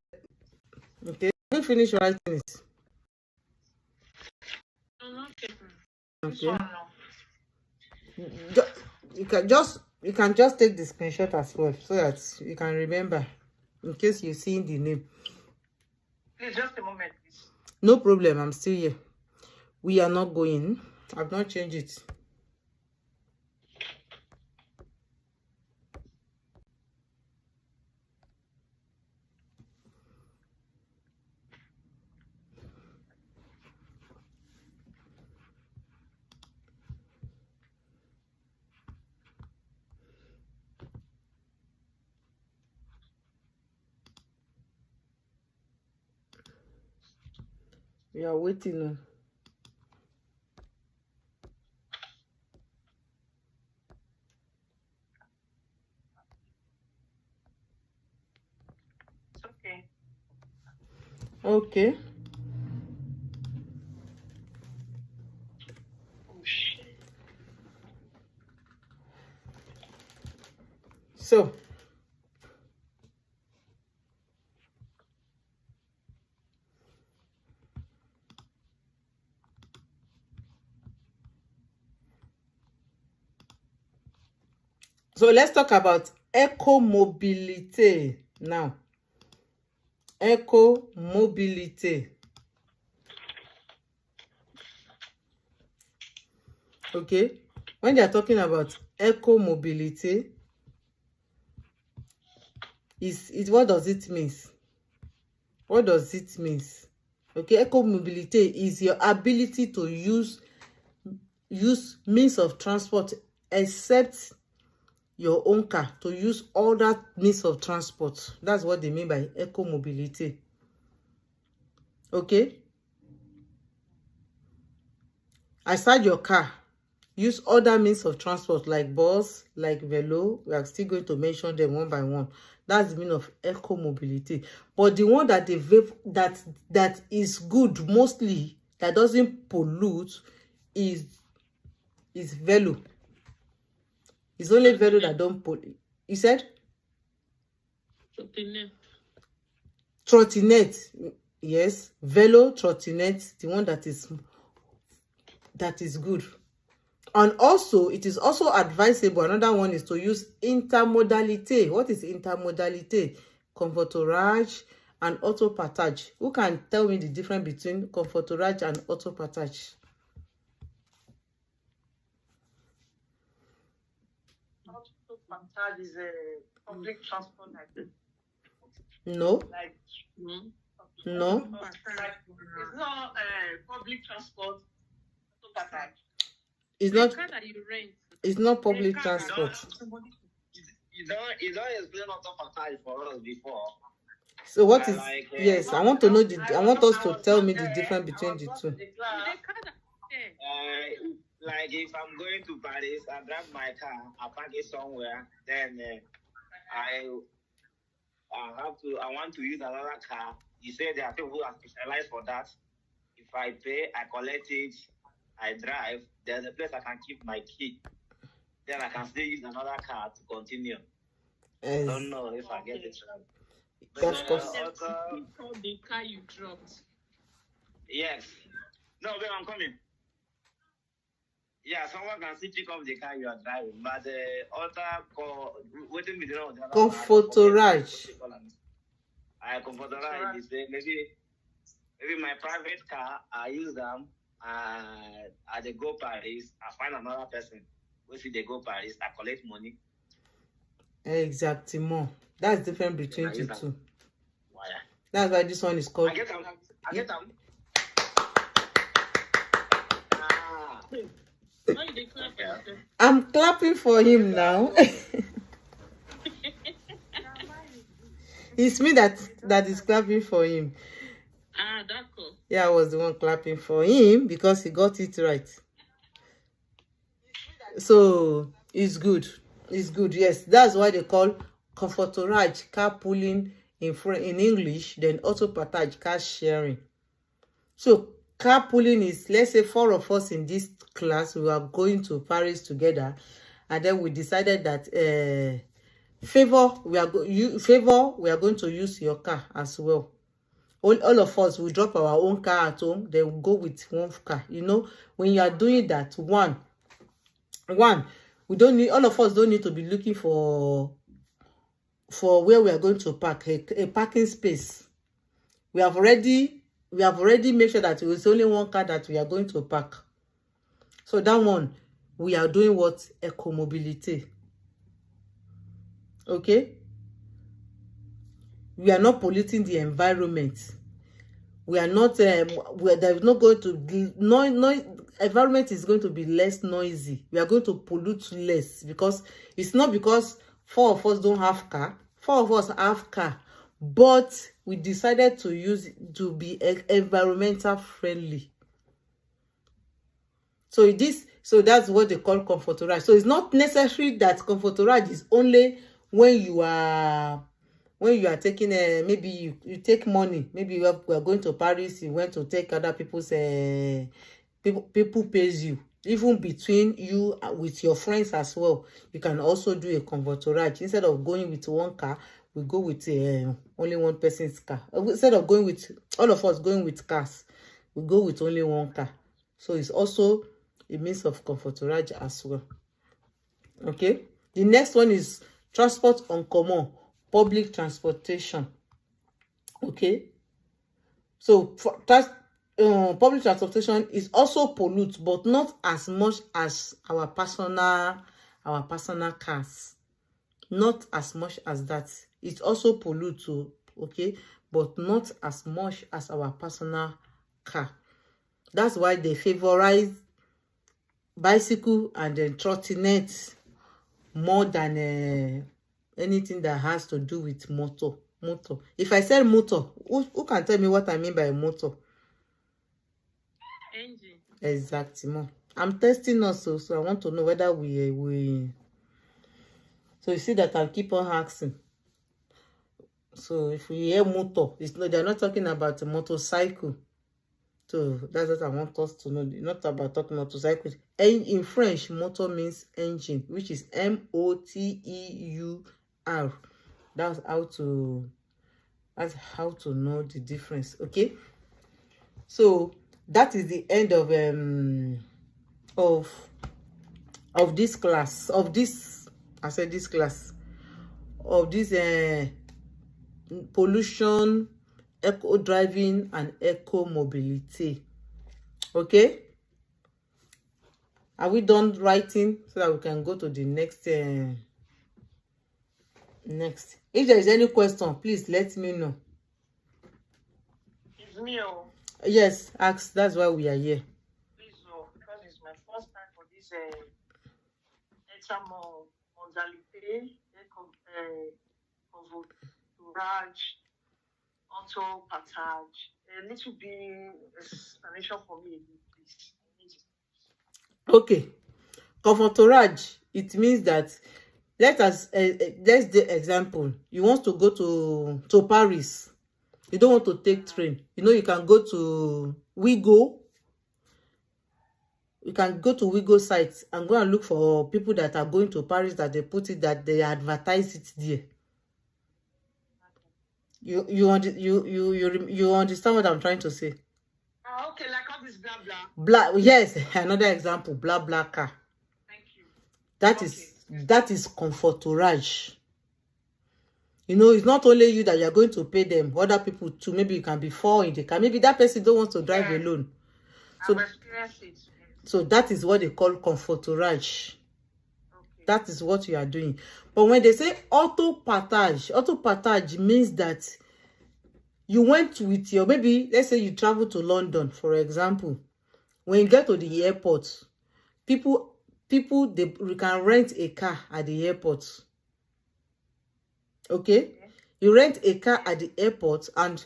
okay. We finish writing it. Okay. This Okay. one now. You can just take the screenshot as well so that you can remember in case you see the name. Please, just a moment, please. No problem, I'm still here. We are not going. I've not changed it. We are waiting. It's okay. Okay. Oh, shit. So let's talk about eco-mobility now. Eco-mobility. Okay. When they are talking about eco-mobility, what does it mean? What does it mean? Okay, eco-mobility is your ability to use means of transport except your own car, to use other means of transport. That's what they mean by eco-mobility. Okay, aside your car, use other means of transport like bus, like velo. We are still going to mention them one by one. That's the meaning of eco-mobility. But the one that that is good mostly, that doesn't pollute, is velo. It's only velo that don't pollute. You said trottinette. Yes, velo, trottinette, the one that is good. And also, it is also advisable. Another one is to use intermodality. What is intermodality? Comforterage and autopartage. Who can tell me the difference between comforterage and autopartage? Autopartage is a public transport like this. No. Like, No. like it's not public transport. Autopartage. It's not. Car that you rent. It's not public transport. You don't explain autopartage for us before. So what is? Yes, I want to know I want us to tell me the difference between the two. Like if I'm going to Paris, I drive my car, I park it somewhere, then I want to use another car. You say there are people who are specialized for that. If I pay, I collect it, I drive, there's a place I can keep my key. Then I can still use another car to continue. I don't know if I get it right. Of course. The car you dropped. Yes. No, babe, I'm coming. Yeah, someone can still pick up the car you are driving, but the other car, waiting with the comforterage. Comforterage is maybe my private car. I use them. I they go Paris. I find another person. We see they go Paris. I collect money. Exactement. That's different between the two. Why? That's why this one is called. I get them. I'm clapping for him now. It's me that is clapping for him. Yeah, I was the one clapping for him because he got it right. So it's good. It's good. Yes, that's why they call comforterage carpooling in English, then auto partage car sharing. So carpooling is, let's say 4 of us in this class, we are going to Paris together, and then we decided that favor we are going to use your car as well. All of us will drop our own car at home, then we'll go with one car. You know, when you are doing that, one, we don't need, all of us don't need to be looking for where we are going to park, a parking space. We have already made sure that it's only one car that we are going to park. So that one, we are doing what? Eco-mobility. Okay? We are not polluting the environment. We are not, there's not going to be, environment is going to be less noisy. We are going to pollute less, because it's not because 4 of us don't have car. 4 of us have car, but we decided to be environmental friendly. So that's what they call comforterage. So it's not necessary that comforterage is only when you are taking maybe you take money, maybe we are going to Paris, you went to take other people's people pays you. Even between you with your friends as well, you can also do a comforterage. Instead of going with one car, we go with only one person's car. Instead of going with all of us going with cars, we go with only one car. So it's also a means of comforterage as well. Okay, the next one is transport en commun, public transportation. Okay, so public transportation is also pollute, but not as much as our personal cars. Not as much as that. It also pollute too, okay, but not as much as our personal car. That's why they favorize bicycle and then trottinette more than anything that has to do with motor. If I said motor, who can tell me what I mean by motor? Engine. Exactly. I'm testing also, so I want to know whether we so you see that I'll keep on asking. So if we hear motor, they're not talking about a motorcycle. So that's what I want us to know. Not about talking motorcycles. In French, motor means engine, which is M-O-T-E-U-R. That's how to know the difference. Okay. So that is the end of this class. Of this pollution, eco driving, and eco mobility. Okay, are we done writing so that we can go to the next next? If there is any question, please let me know. It's me, oh. Yes, ask. That's why we are here. Please, oh, because it's my first time for this exam modality, comforterage, auto partage. A little bit explanation for me, please. Okay, comforterage, it means that let's the example. You want to go to Paris. You don't want to take train. You know, you can go to Wigo. You can go to Wigo sites and go and look for people that are going to Paris, that they put it, that they advertise it there. You understand what I'm trying to say? Okay, like all this blah blah. Yes, another example, blah blah car. Thank you. That is comforterage. You know, it's not only you that you're going to pay them, other people too. Maybe you can be 4 in the car. Maybe that person don't want to drive alone. So, I've experienced it. so that is what they call comforterage. Okay. That is what you are doing. But when they say auto partage means that you went with your, maybe let's say you travel to London, for example. When you get to the airport, people we can rent a car at the airport. Okay? You rent a car at the airport, and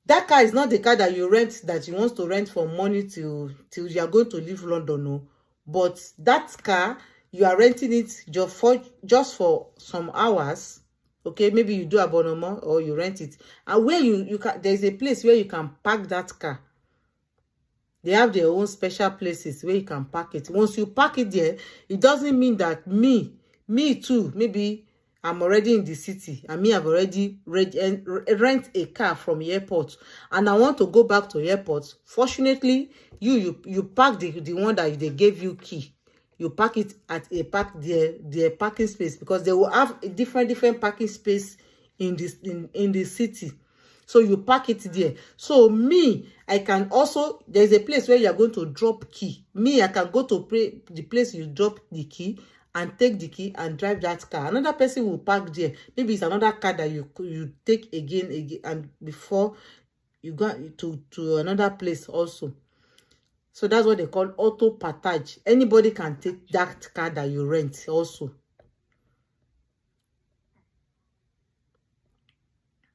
That car is not the car that you rent, that you want to rent from morning till you are going to leave London, no. But that car, you are renting it just for some hours. Okay, maybe you do abonnement or you rent it, and where you can, there's a place where you can park that car. They have their own special places where you can park it. Once you park it there, it doesn't mean that me too, maybe I'm already in the city, and I've already rent a car from the airport, and I want to go back to the airport. Fortunately, you park the one that they gave you key. You park it at their parking space, because they will have a different parking space in the city. So you park it there. So I can also, there's a place where you are going to drop key. I can go to the place you drop the key and take the key and drive that car. Another person will park there. Maybe it's another car that you take again, and before you go to another place also. So that's what they call auto partage. Anybody can take that car that you rent also.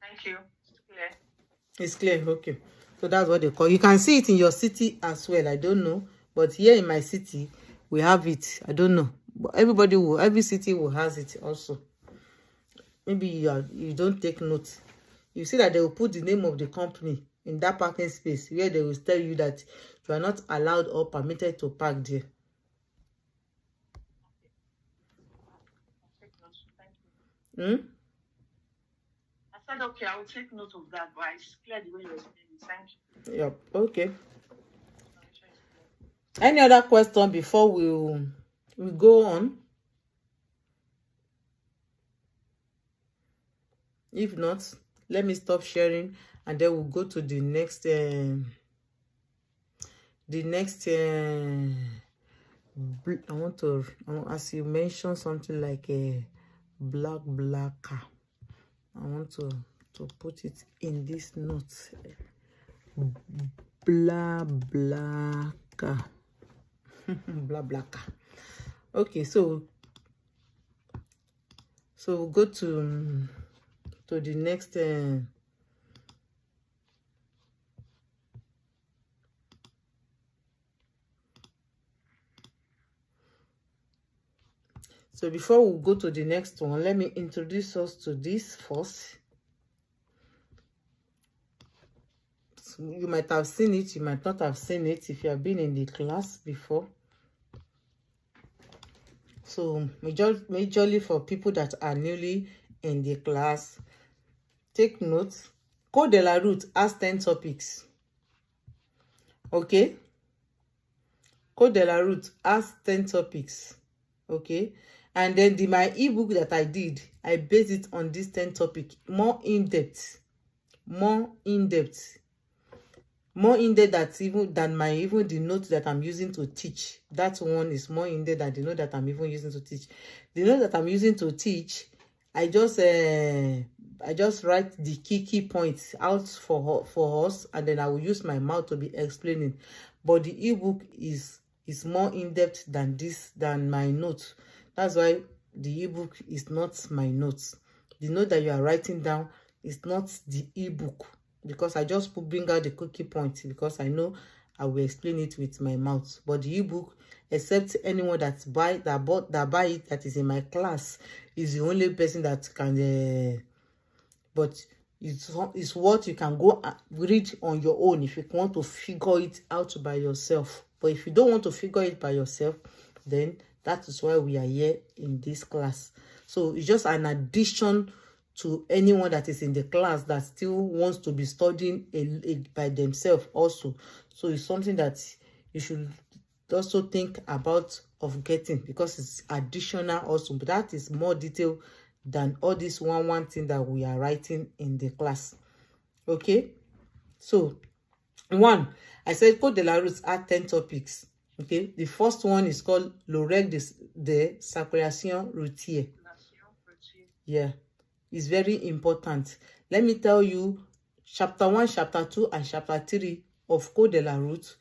Thank you. Clear. It's clear, okay. So that's what they call. You can see it in your city as well. I don't know, but here in my city we have it. I don't know, but every city will has it also. Maybe you don't take note. You see that they will put the name of the company in that parking space, where they will tell you that you are not allowed or permitted to park there. Take note. Thank you. Hmm? I said okay, I will take note of that, but it's clear the way you explain it. Thank you. Yep, okay. Any other question before we go on? If not, let me stop sharing, and then we'll go to the next as you mentioned something like a blacker. I want to put it in this note. Blacker. Blacker. Okay, so we'll go to the next so before we go to the next one, let me introduce us to this first. So you might have seen it, you might not have seen it if you have been in the class before. So majorly for people that are newly in the class, take notes. Code de la route has 10 topics. Okay? Code de la route has 10 topics. Okay? And then my ebook that I did, I based it on this 10 topic, more in-depth than the note that I'm using to teach. That one is more in depth than the note that I'm even using to teach. The note that I'm using to teach, I just write the key points out for us, and then I will use my mouth to be explaining. But the ebook is more in depth than my notes. That's why the ebook is not my notes. The note that you are writing down is not the ebook, because I just bring out the key points, because I know I will explain it with my mouth. But the ebook, except anyone that buy it, that is in my class, is the only person that can. But it's what you can go read on your own if you want to figure it out by yourself. But if you don't want to figure it by yourself, then that is why we are here in this class. So it's just an addition to anyone that is in the class that still wants to be studying by themselves also. So it's something that you should also think about of getting, because it's additional also. But that is more detailed than all this one thing that we are writing in the class. Okay? So, I said Code de la route are 10 topics. Okay? The first one is called Le règle de circulation routière. Yeah. It's very important. Let me tell you, chapter 1, chapter 2, and chapter 3 of Code de la route,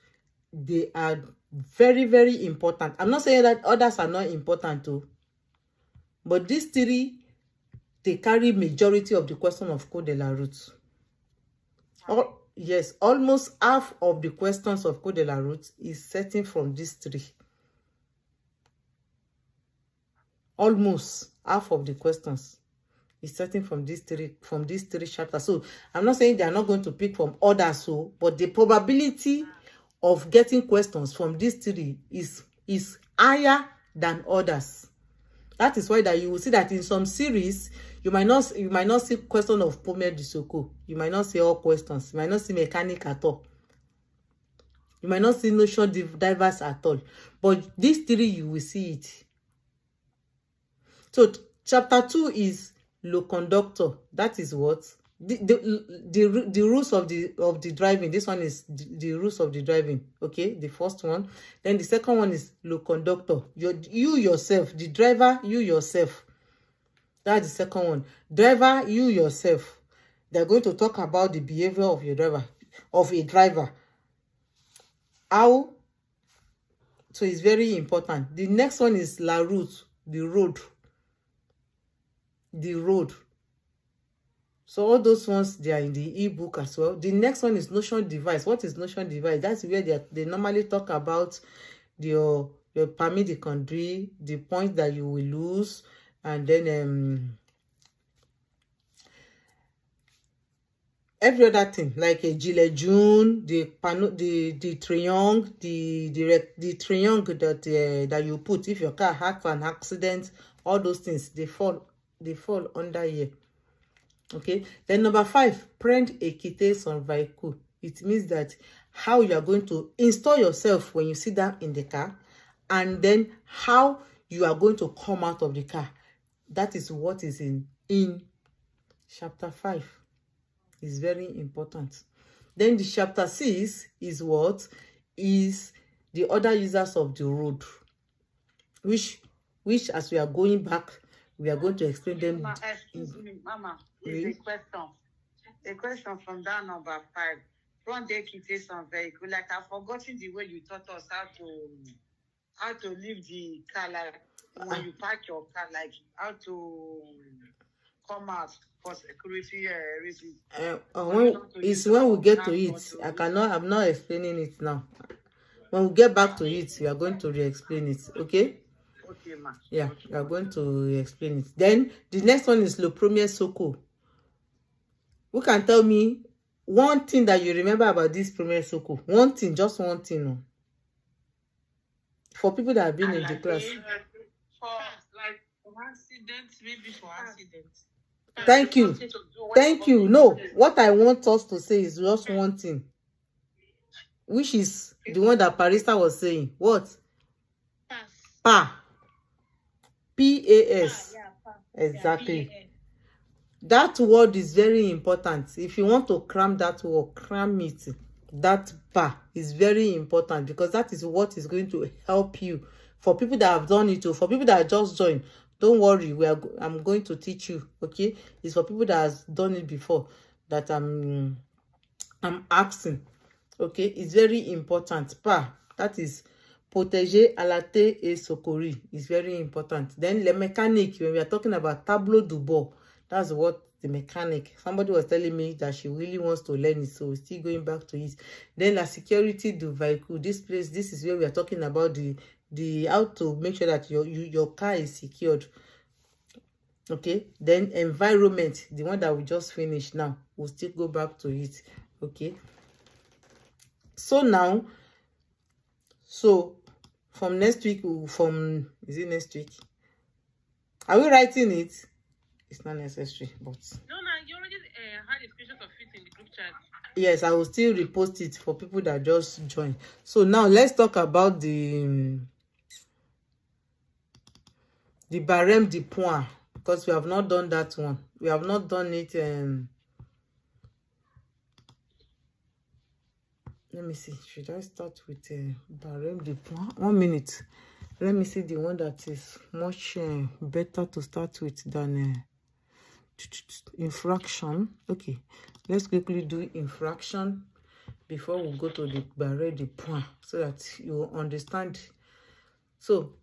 they are very, very important. I'm not saying that others are not important too, but these 3, they carry majority of the question of Code de la route. Yes, almost half of the questions of Code de la Route is setting from these three. Almost half of the questions is starting from these three chapters. So I'm not saying they are not going to pick from others, so but the probability of getting questions from these three is higher than others. That is why that you will see that in some series you might not see question of Premier du Soko. You might not see all questions. You might not see mechanic at all. You might not see notion diverse at all. But these three you will see it. So chapter 2 is low conductor. That is what the rules of the driving. This one is the rules of the driving. Okay, the first one. Then the second one is low conductor. You yourself, the driver, you yourself. That's the second one. Driver, you yourself. They're going to talk about the behavior of your driver, of a driver. How? So it's very important. The next one is la route, the road. The road. So all those ones, they are in the ebook as well. The next one is notion device. What is notion device? That's where they normally talk about your permit de conduire, the point that you will lose, and then every other thing like a gilet jaune, the triangle, the triangle that you put if your car had an accident. All those things, they fall under here. Okay, then number 5, prendre et quitter son véhicule. It means that how you are going to install yourself when you sit down in the car, and then how you are going to come out of the car. That is what is in chapter 5. It's very important. Then the chapter 6 is what is the other users of the road, which as we are going back, we are going to explain them. Excuse me, Mama. Is a question from that number 5. Prendre et quitter son véhicule. Like I've forgotten the way you taught us how to leave the car, like when you park your car, like how to come out for security reasons. When we get to it, I'm not explaining it now. When we get back to it, we are going to re-explain it. Okay? Okay, ma. Yeah, we are going to explain it. Then the next one is le premier secours. Who can tell me one thing that you remember about this premier secours? One thing, just one thing. No? For people that have been in the class. For accidents, maybe for accidents. Thank you. No, what I want us to say is just one thing, which is the one that Parista was saying. What? PAS. PAS. Exactly. Yeah, that word is very important. If you want to cram that word, cram it. That PAS is very important because that is what is going to help you. For people that have done it, or for people that just joined, don't worry. I'm going to teach you. Okay, it's for people that has done it before that I'm asking. Okay, it's very important. PAS, that is protéger, alerter et secourir. It's very important. Then the mechanic, when we are talking about tableau de bord, that's what the mechanic. Somebody was telling me that she really wants to learn it, so we're still going back to it. Then la sécurité du véhicule. This is where we are talking about the how to make sure that your car is secured. Okay, then environment, the one that we just finished now, we'll still go back to it. Okay, so now, from next week, is it next week? Are we writing it? It's not necessary, but no, you already had a screenshot of it in the group chat. Yes, I will still repost it for people that just joined. So now let's talk about the barème de points, because we have not done that one. We have not done it. Let me see. Should I start with barème de points? 1 minute. Let me see the one that is much better to start with than infraction. Okay, let's quickly do infraction before we go to the barème de points, so that you understand. So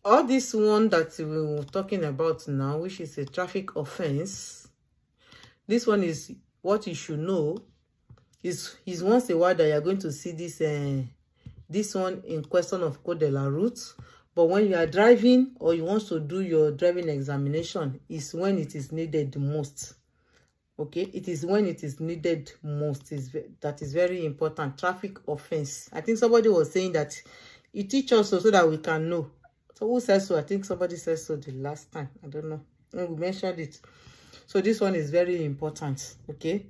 all this one that we were talking about now, which is a traffic offense, this one is what you should know It's once a while that you're going to see this one in question of code de la route. But when you are driving or you want to do your driving examination, is when it is needed the most. Okay, it is when it is needed most. That is very important. Traffic offense. I think somebody was saying that it teaches us so that we can know. So who says so? I think somebody said so the last time. I don't know. We mentioned it. So this one is very important. Okay,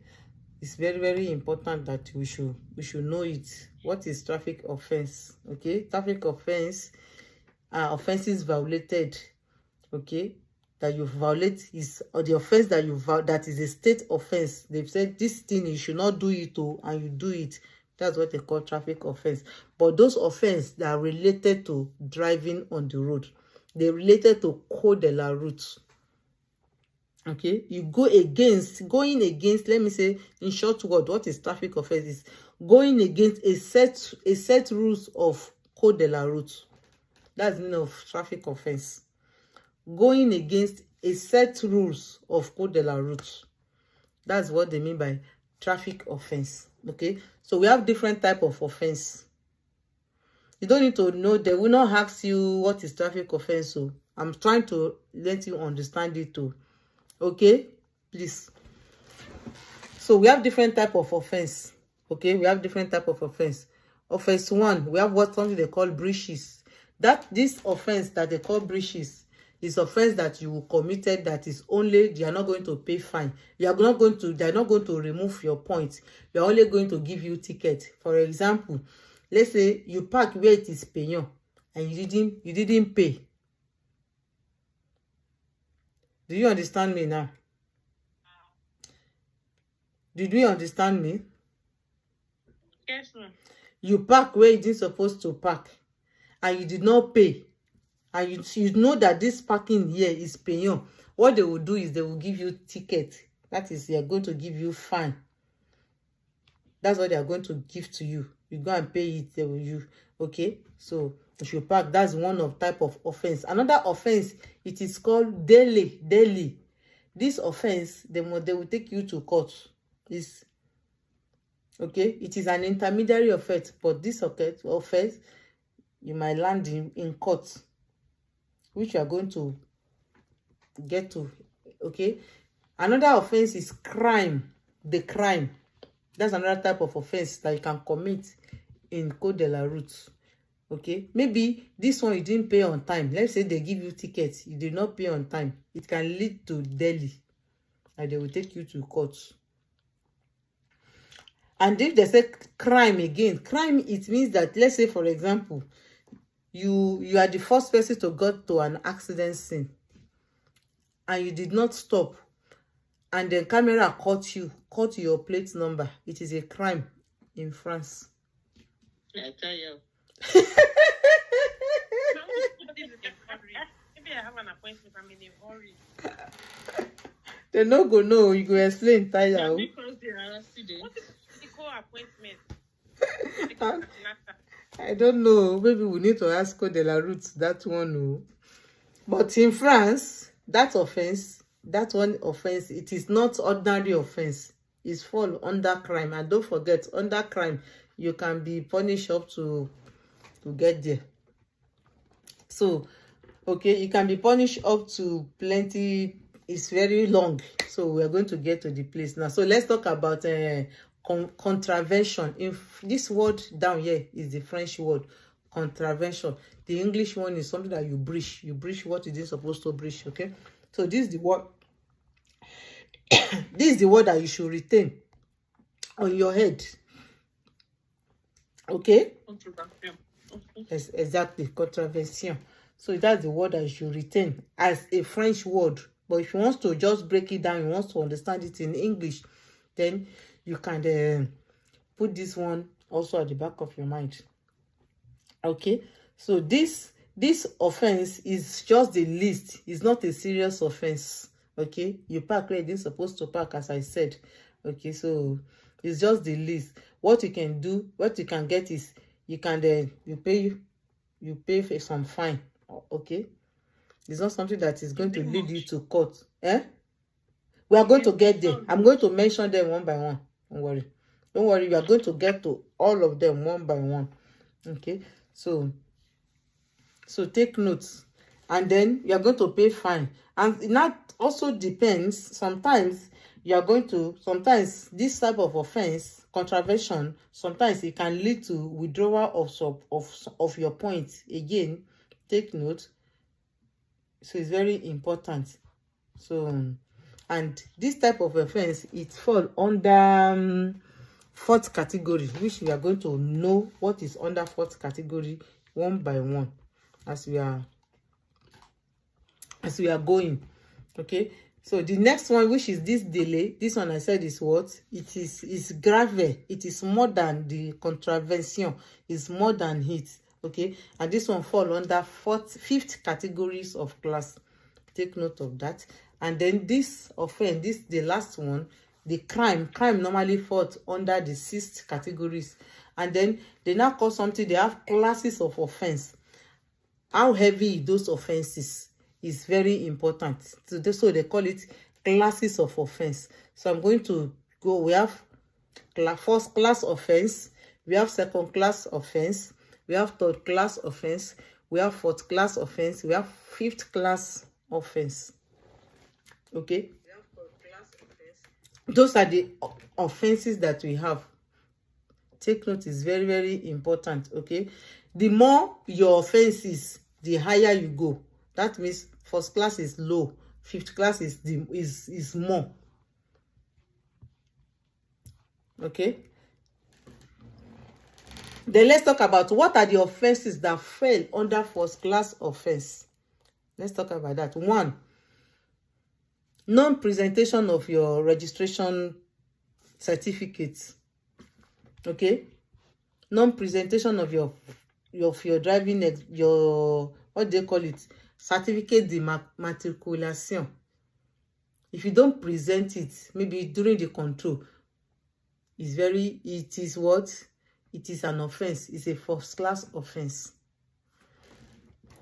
it's very, very important that we should know it. What is traffic offense? Okay, traffic offense are offenses violated. Okay, that you violate is, or the offense that that is a state offense. They've said this thing you should not do it to, and you do it. That's what they call traffic offense. But those offenses that are related to driving on the road, they're related to code de la route. Okay, you going against, let me say in short word, what is traffic offense is going against a set rules of code de la route. That's the meaning of traffic offense. Going against a set rules of code de la route. That's what they mean by traffic offense. Okay, so we have different type of offense. You don't need to know. They will not ask you what is traffic offense. So I'm trying to let you understand it too. Okay, please. So we have different type of offense. Okay, we have different type of offense. Offense one, we have something they call breaches. This offense that they call breaches is offense that you committed that is only, they are not going to pay fine. They are not going to remove your points. They are only going to give you ticket. For example, let's say you park where it is payant and you didn't pay. Do you understand me now? Did you understand me? Yes, ma'am. You park where you didn't supposed to park and you did not pay. And you know that this parking here is payant. What they will do is they will give you ticket. That is, they are going to give you fine. That's what they are going to give to you. You go and pay it. They will okay? So if you park, that's one of type of offense. Another offense, it is called daily. This offense, they will take you to court. Okay, it is an intermediary offense, but this offense, you might land in court, which you are going to get to. Okay, another offense is crime. The crime, that's another type of offense that you can commit in code de la route. Okay, maybe this one you didn't pay on time. Let's say they give you tickets, you did not pay on time. It can lead to daily, and they will take you to court. And if they say crime again, crime, it means that, let's say for example, you are the first person to go to an accident scene and you did not stop, and the camera caught your plate number. It is a crime in France. I tell you. Maybe I have an appointment. I'm in a hurry. They no go know. You go explain, Taya. Because there are accidents. What is the appointment? I don't know. Maybe we need to ask Code de la Route that one. No. But in France, that one offense, it is not ordinary offense. It's fall under crime. And don't forget, under crime, you can be punished up to get there. So, okay, you can be punished up to plenty. It's very long. So we are going to get to the place now. So let's talk about contravention. If this word down here is the French word contravention, the English one is something that you breach what it is supposed to breach. Okay, so this is the word this is the word that you should retain on your head. Okay, yes, exactly, contravention. So that's the word that you should retain as a French word. But if you want to just break it down, you want to understand it in English, then you can put this one also at the back of your mind. Okay, so this offense is just the least. It's not a serious offense. Okay, you park where you're supposed to park, as I said. Okay, so it's just the least. What you can do, what you can get is you can you pay for some fine. Okay, it's not something that is going to lead you to court. We are going to get there. I'm going to mention them one by one. Don't worry. Don't worry, we are going to get to all of them one by one. Okay, so take notes, and then you are going to pay fine. And that also depends. Sometimes you are going to, sometimes this type of offense, contravention, sometimes it can lead to withdrawal of your points. Again, take note. So it's very important. So, and this type of offense, it fall under fourth category, which we are going to know what is under fourth category one by one as we are going. Okay, so the next one, which is this delay, this one I said is what? It is grave. It is more than the contravention, is more than it. Okay, and this one fall under fifth categories of class. Take note of that. And then this offense, the last one, the crime normally falls under the sixth categories. And then they now call something, they have classes of offense. How heavy those offenses is very important. So they call it classes of offense. So I'm going to go. We have first class offense, we have second class offense, we have third class offense, we have fourth class offense, we have fifth class offense. Okay, those are the offenses that we have. Take note, is very, very important. Okay, the more your offenses, the higher you go. That means first class is low, fifth class is more. Okay, then let's talk about what are the offenses that fell under first class offense. Let's talk about that. 1, non-presentation of your registration certificate. Okay, non-presentation of your driving, your, what do they call it, certificate de matriculation. If you don't present it, maybe during the control, it is what? It is an offense. It's a first class offense.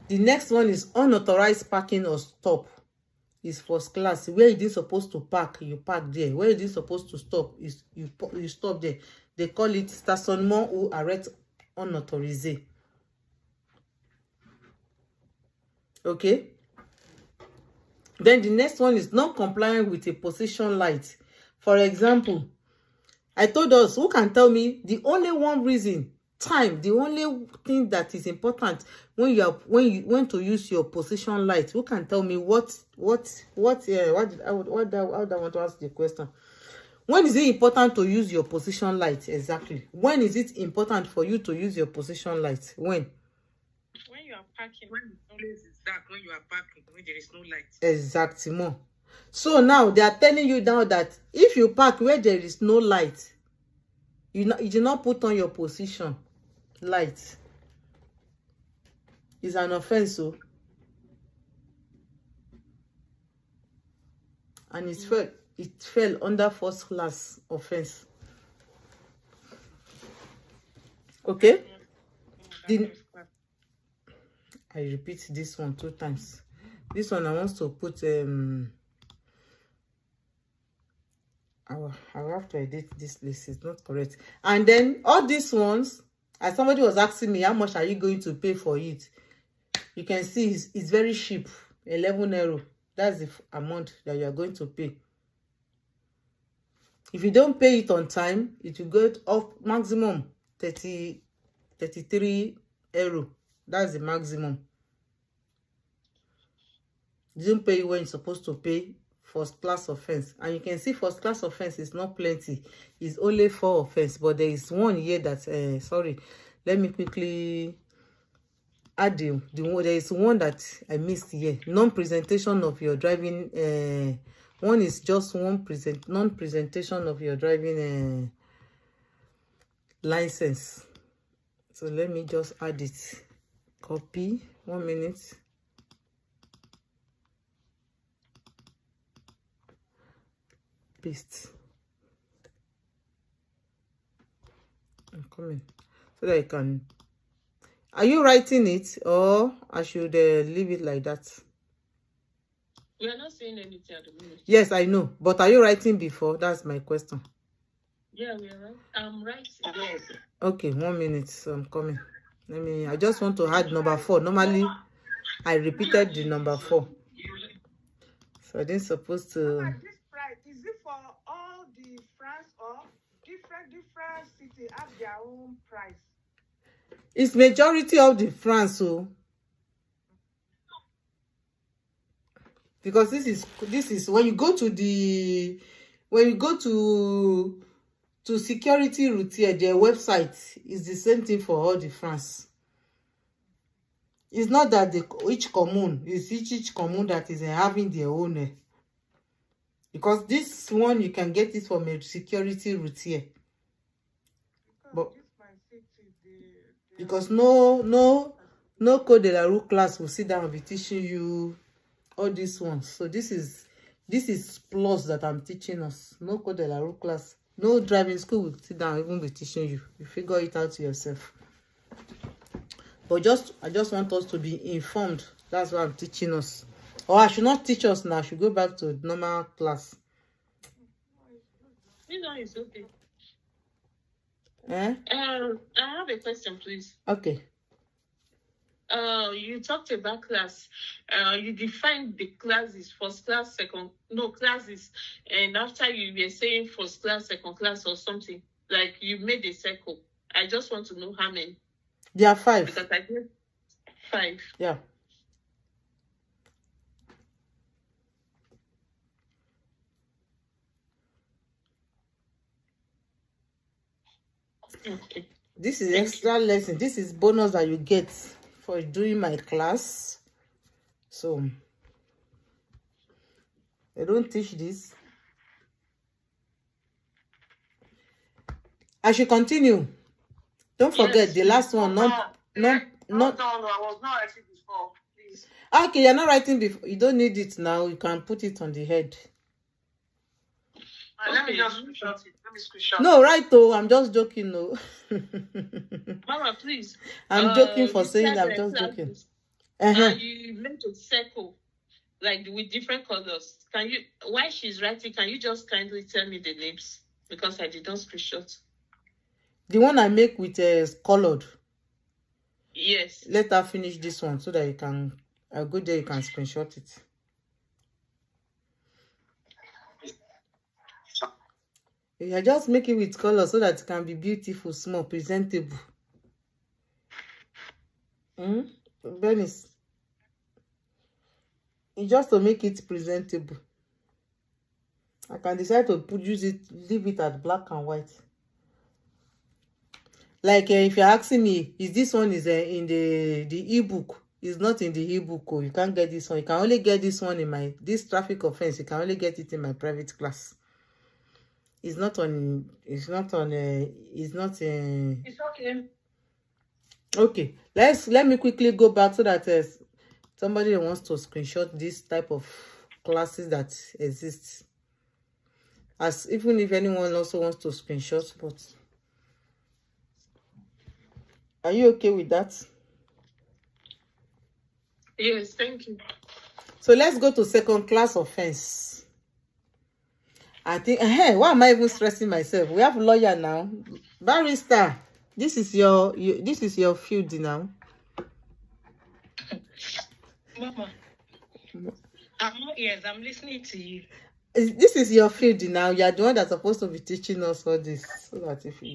The next one is unauthorized parking or stop. Is first class. Where you didn't supposed to park, you park there. Where you didn't supposed to stop, is you stop there. They call it stationnement ou arrêt unautorisé. Okay, then the next one is not complying with a position light. For example, I told us, who can tell me the only one reason, time, the only thing that is important when you want to use your position light? Who can tell me how do I want to ask the question? When is it important to use your position light? Exactly. When is it important for you to use your position light? When you are parking, when the place is dark, when you are parking, when there is no light. Exactly. So now they are telling you now that if you park where there is no light, you do not put on your position light, is an offense. So, and it fell under first class offense. Okay, I repeat this one 2 times. This one I want to put I will have to edit this list. It's not correct. And then all these ones, as somebody was asking me, how much are you going to pay for it? You can see it's very cheap, 11 euro. That's the amount that you are going to pay. If you don't pay it on time, it will go up maximum 33 euro. That's the maximum. You don't pay when you're supposed to pay. First class offense, and you can see first class offense is not plenty. It's only 4 offense, but there is one here that sorry, let me quickly add the one. There is one that I missed here. Non-presentation of your driving. One is just non-presentation of your driving license. So let me just add it. Copy. 1 minute. Paste. I'm coming so that I can. Are you writing it, or I should leave it like that? We are not saying anything at the moment. Yes, I know, but are you writing before? That's my question. Yeah, we are right. I'm right. Okay, 1 minute. So I'm coming. I just want to add number 4. Normally, I repeated the number 4. So I didn't supposed to. Mama, this price, is it for all the France or different cities have their own price? It's majority of the France, so because this is when you go to security routier, their website is the same thing for all the France. It's not that each commune is each commune that is having their own. Because this one you can get it from a security routier. But this my city, because no code de la rue class will sit down and be teaching you all these ones. So this is plus that I'm teaching us. No code de la rue class. No driving school will sit down and even be teaching you. You figure it out yourself. But I just want us to be informed. That's why I'm teaching us. Or I should not teach us now. I should go back to normal class. No, it's okay. I have a question, please. Okay. You talked about class. You defined the classes, first class, classes, and after you were saying first class, second class, or something, like you made a circle. I just want to know how many. There are 5. Because I did 5. Yeah. Okay. This is extra lesson. This is bonus that you get for doing my class. So I don't teach this. I should continue. Don't forget the last one. No, I was not writing before, please. Okay, you're not writing before. You don't need it now. You can put it on the head. Let me just screenshot it. Let me screenshot. No, right though. I'm just joking, no. Mama, please. I'm joking for saying I'm just joking. You made a circle, like with different colors. Can you, while she's writing, can you just kindly tell me the names? Because I did not screenshot. The one I make with colored. Yes. Let her finish this one so that you can. I'll go there. You can screenshot it. You just make it with color so that it can be beautiful, small, presentable. Bernice. It's just to make it presentable. I can decide to leave it at black and white. Like if you're asking me, is this one is in the ebook? It's not in the ebook. Oh, you can't get this one. You can only get this one in this traffic offense. You can only get it in my private class. It's not on. It's okay. Okay. Let me quickly go back so that somebody wants to screenshot this type of classes that exists. Even if anyone also wants to screenshot, but are you okay with that? Yes, thank you. So let's go to second class offense. I think, why am I even stressing myself? We have a lawyer now. Barrister, this is your field now. Mama, yes, I'm listening to you. This is your field now. You are the one that's supposed to be teaching us all this. So that if you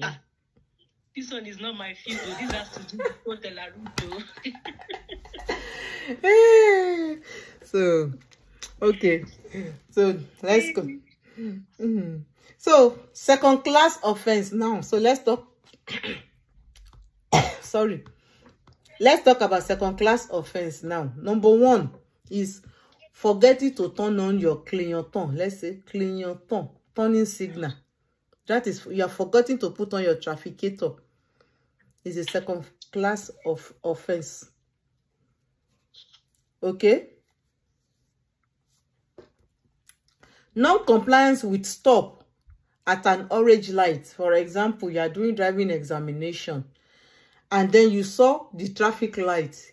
this one is not my field. This has to do with the Larudo. So, okay. So let's go. So second class offense now. So let's talk. Sorry. Let's talk about second class offense now. Number 1 is forgetting to turn on your clignotant. Let's say clignotant, turning signal. That is, you are forgetting to put on your trafficator. It's a second class of offense. Okay? Non-compliance with stop at an orange light. For example, you are doing driving examination and then you saw the traffic light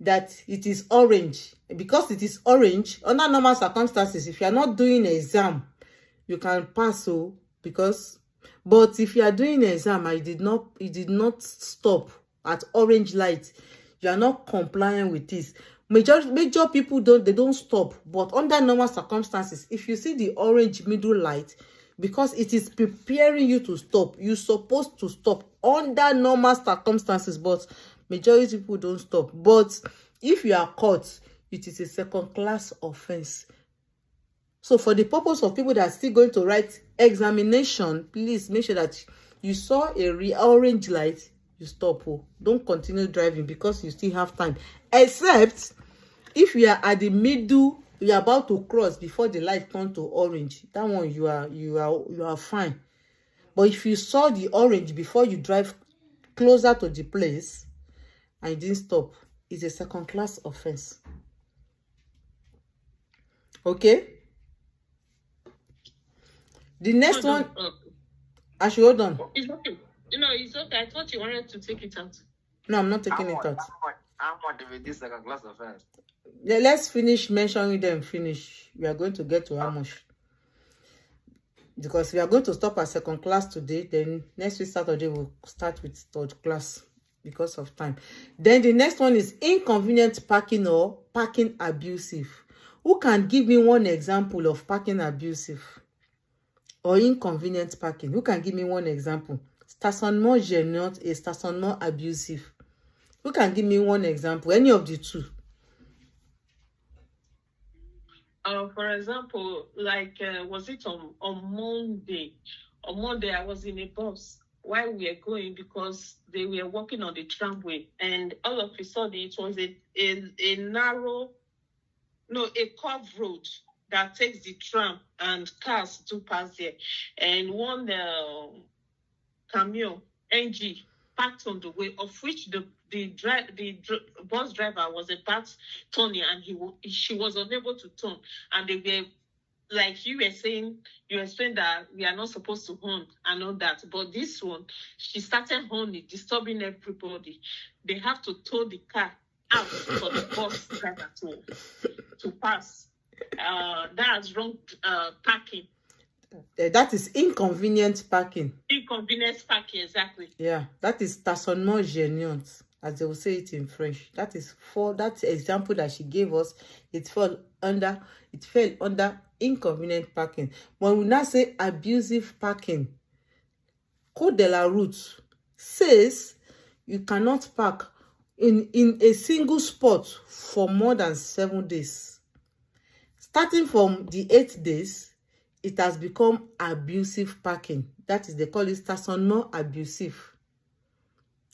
that it is orange. Because it is orange, under normal circumstances, if you are not doing an exam, you can pass. So because But if you are doing an exam and you did not stop at orange light, you are not compliant with this. Major people don't stop. But under normal circumstances, if you see the orange middle light, because it is preparing you to stop, you're supposed to stop under normal circumstances. But majority people don't stop. But if you are caught, it is a second-class offense. So for the purpose of people that are still going to write examination, please make sure that you saw a orange light, you stop. Oh. Don't continue driving because you still have time. Except if you are at the middle, you are about to cross before the light turns to orange. That one you are fine. But if you saw the orange before you drive closer to the place and you didn't stop, it's a second-class offense. Okay? The next one, I should hold on. It's okay. It's okay. I thought you wanted to take it out. No, I'm not taking it out. I'm on with this second-class offense. Yeah, let's finish mentioning them. Finish. We are going to get to how much. Because we are going to stop at second class today. Then next week Saturday we'll start with third class because of time. Then the next one is inconvenient parking or parking abusive. Who can give me one example of parking abusive or inconvenient parking? Who can give me one example? Stationnement gênant et stationnement abusive. Who can give me one example? Any of the two? For example, like, was it on Monday? On Monday, I was in a bus while we were going because they were walking on the tramway, and all of a sudden it was a narrow, a curved road that takes the tram and cars to pass there, and one camion NG parked on the way, of which the bus driver was about turning, and she was unable to turn, and they were, like you were saying, you explained that we are not supposed to horn and all that, but this one, she started horning, disturbing everybody. They have to tow the car out for the bus driver to pass. That's wrong parking. That is inconvenient parking. Inconvenience parking, exactly. Yeah, that is stationnement gênant, as they will say it in French. That is for that example that she gave us. It fell under inconvenient parking. When we now say abusive parking, Code de la Route says you cannot park in a single spot for more than 7 days. Starting from the 8th days, it has become abusive parking. That is, they call it stationnement abusive.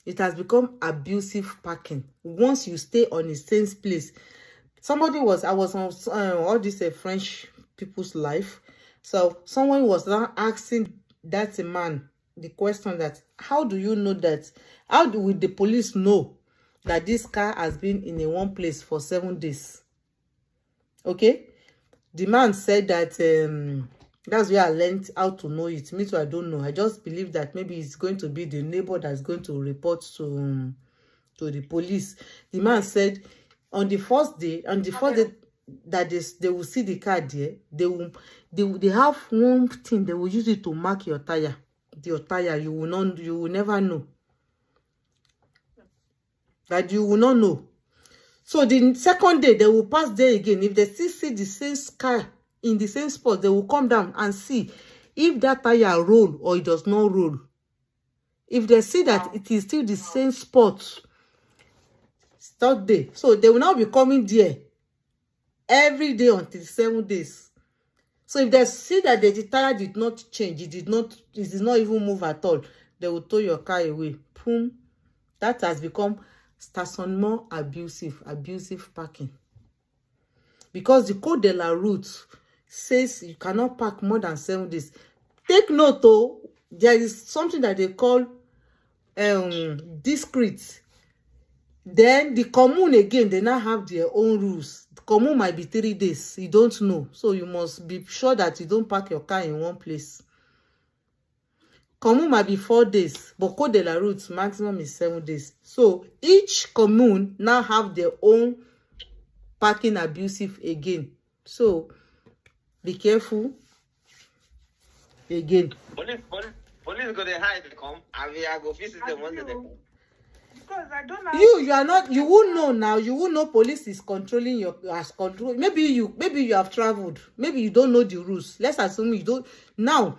It has become abusive parking. Once you stay on the same place. I was on all this French people's life. So someone was now asking that man the question that, how do you know that? How will the police know that this car has been in one place for 7 days? Okay? The man said that that's where I learned how to know it. Me too, I don't know. I just believe that maybe it's going to be the neighbor that's going to report to the police. The man said on the first day that they will see the car there, they have one thing, they will use it to mark your tire. Your tire, you will never know. That you will not know. So the second day, they will pass there again. If they still see the same car in the same spot, they will come down and see if that tire roll or it does not roll. If they see that it is still the same spot, start day. So they will now be coming there every day until 7 days. So if they see that the tire did not change, it did not even move at all, they will tow your car away. Boom. That has become stationnement abusive parking. Because the Code de la Route says you cannot park more than 7 days. Take note though, there is something that they call discrete. Then the commune again, they now have their own rules. The commune might be 3 days. You don't know. So you must be sure that you don't park your car in one place. Commune might be 4 days, but Code de la Route maximum is 7 days. So each commune now have their own parking abusive again. So be careful again. Police go they hide they come. I go visit them one day. Because I don't know. You are not, you will know now. You will know police is controlling your, as control. Maybe you have traveled. Maybe you don't know the rules. Let's assume you don't. Now,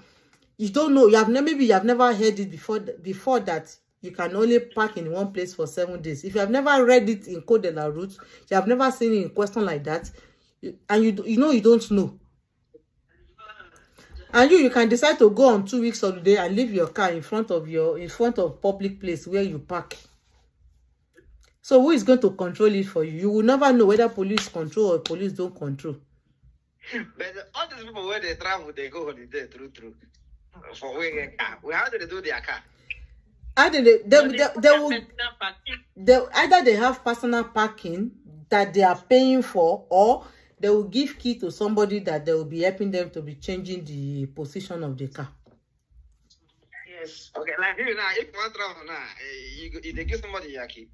you don't know. Maybe you have never heard it before that you can only park in one place for 7 days. If you have never read it in Code de la Route, you have never seen it in question like that, and you know you don't know. And you can decide to go on 2 weeks holiday and leave your car in front of public place where you park. So who is going to control it for you? You will never know whether police control or police don't control. But all these people where they travel, they go holiday through. For where a car. How do they do their car? Either either they have personal parking that they are paying for, or they will give key to somebody that they will be helping them to be changing the position of the car. Yes. Okay, like you now, if you want to travel now, they give somebody your key.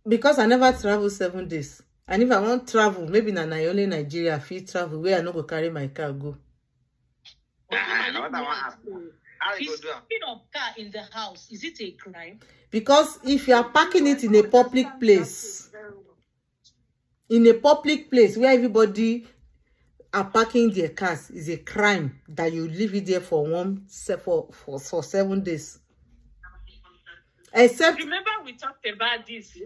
Because I never travel 7 days. And if I want to travel, maybe na only Nigeria, I feel travel where I no go carry my car go. Speed of car in the house, is it a crime? Because if you are parking it in a public place, where everybody are parking their cars, is a crime that you leave it there for 7 days. Except, remember we talked about this.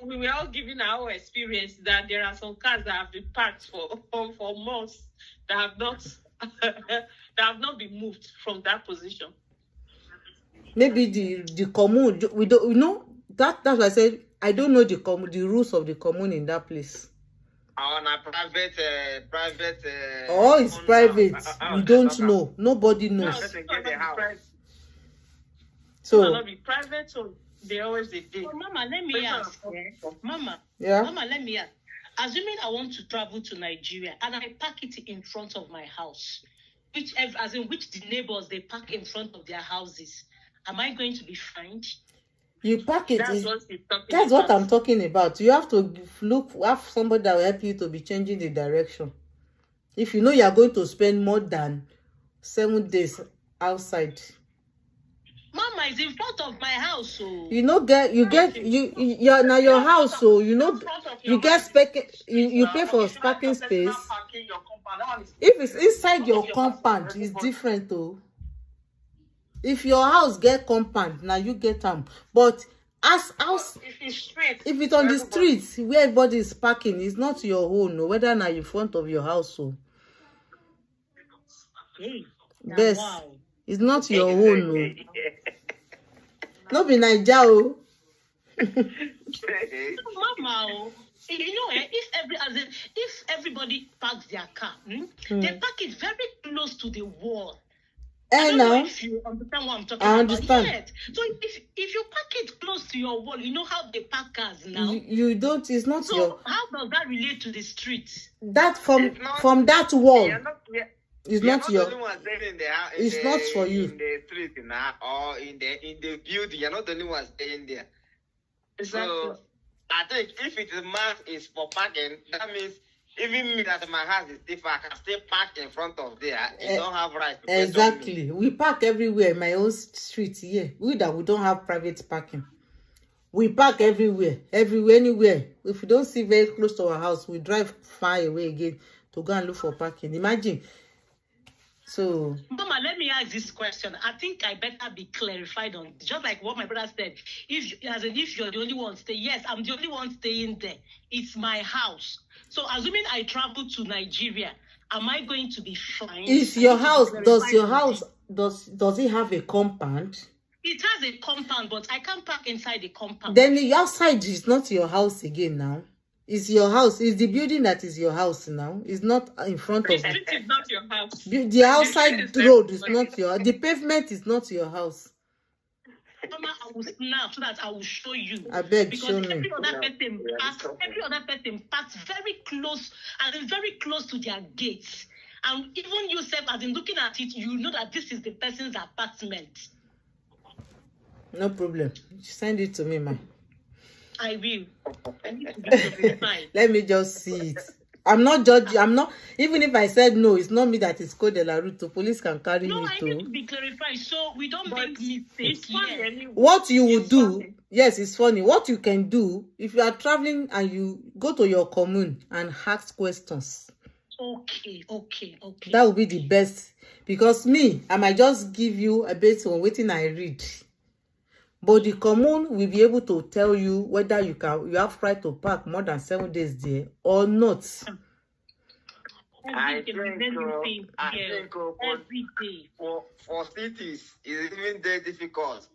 We were all giving our experience that there are some cars that have been parked for months that have not that have not been moved from that position. Maybe the commune, we don't, you know, that's why I said I don't know the rules of the commune in that place. On a private. Oh, it's private. We don't know. Nobody knows. So not be private, so they always they do. So, Mama, let me ask. Mama, let me ask. Assuming I want to travel to Nigeria and I park it in front of my house, which the neighbors they park in front of their houses, am I going to be fined? You park it. That's what I'm talking about. You have to have somebody that will help you to be changing the direction. If you know you are going to spend more than 7 days outside. Mama, is in front of my house, so you know you're now your house, so you know you get you pay for parking space. If it's inside your compound, it's different though. If your house get compound, now you get them. But if it's on the streets where everybody is parking, it's not your own, no, whether now in front of your house, so yes, wow. It's not your own, no. No be Naija o. Mama, you know, if everybody parks their car, they park it very close to the wall. I don't know if you understand what I'm talking about. I understand. Yes. So if you park it close to your wall, you know how they park cars now. You don't. It's not so your. How does that relate to the street? That from that wall. It's not your. It's not for you. In the street now, or in the building, you're not the only one staying there. Exactly. So I think if it is marked is for parking, that means even me that my house is different, I can still park in front of there. You don't have right to exactly. We park everywhere. My own street here. We don't have private parking. We park everywhere, anywhere. If we don't see very close to our house, we drive far away again to go and look for parking. Imagine. So, Mama, let me ask this question. I think I better be clarified on just like what my brother said. If you're the only one staying, yes, I'm the only one staying there. It's my house. So, assuming I travel to Nigeria, am I going to be fined? Is your house? Does it have a compound? It has a compound, but I can't park inside the compound. Then the outside is not your house again now. It's your house. It's the building that is your house now. It's not in front of you. The street is not your house. The outside road is not your. The pavement is not your house. Mama, I will snap so that I will show you. I beg, because show me. Every other person parks very close, and very close to their gates. And even yourself, as in looking at it, you know that this is the person's apartment. No problem. Send it to me, ma. I will. I need to be fine. Let me just see it. I'm not judging. I'm not. Even if I said no, it's not me that is code de la route. The police can carry No, me I to. need to be clarified so we don't But make mistakes it's funny here. anyway. What you would It's do, funny. yes, it's funny. What you can do if you are traveling and you go to your commune and ask questions. Okay. That would be the best, because me, I might just give you a bit on waiting I read. But the commune will be able to tell you whether you have right to park more than 7 days there or not. I Every day, think, everything I here, think every day. for cities, it's even very difficult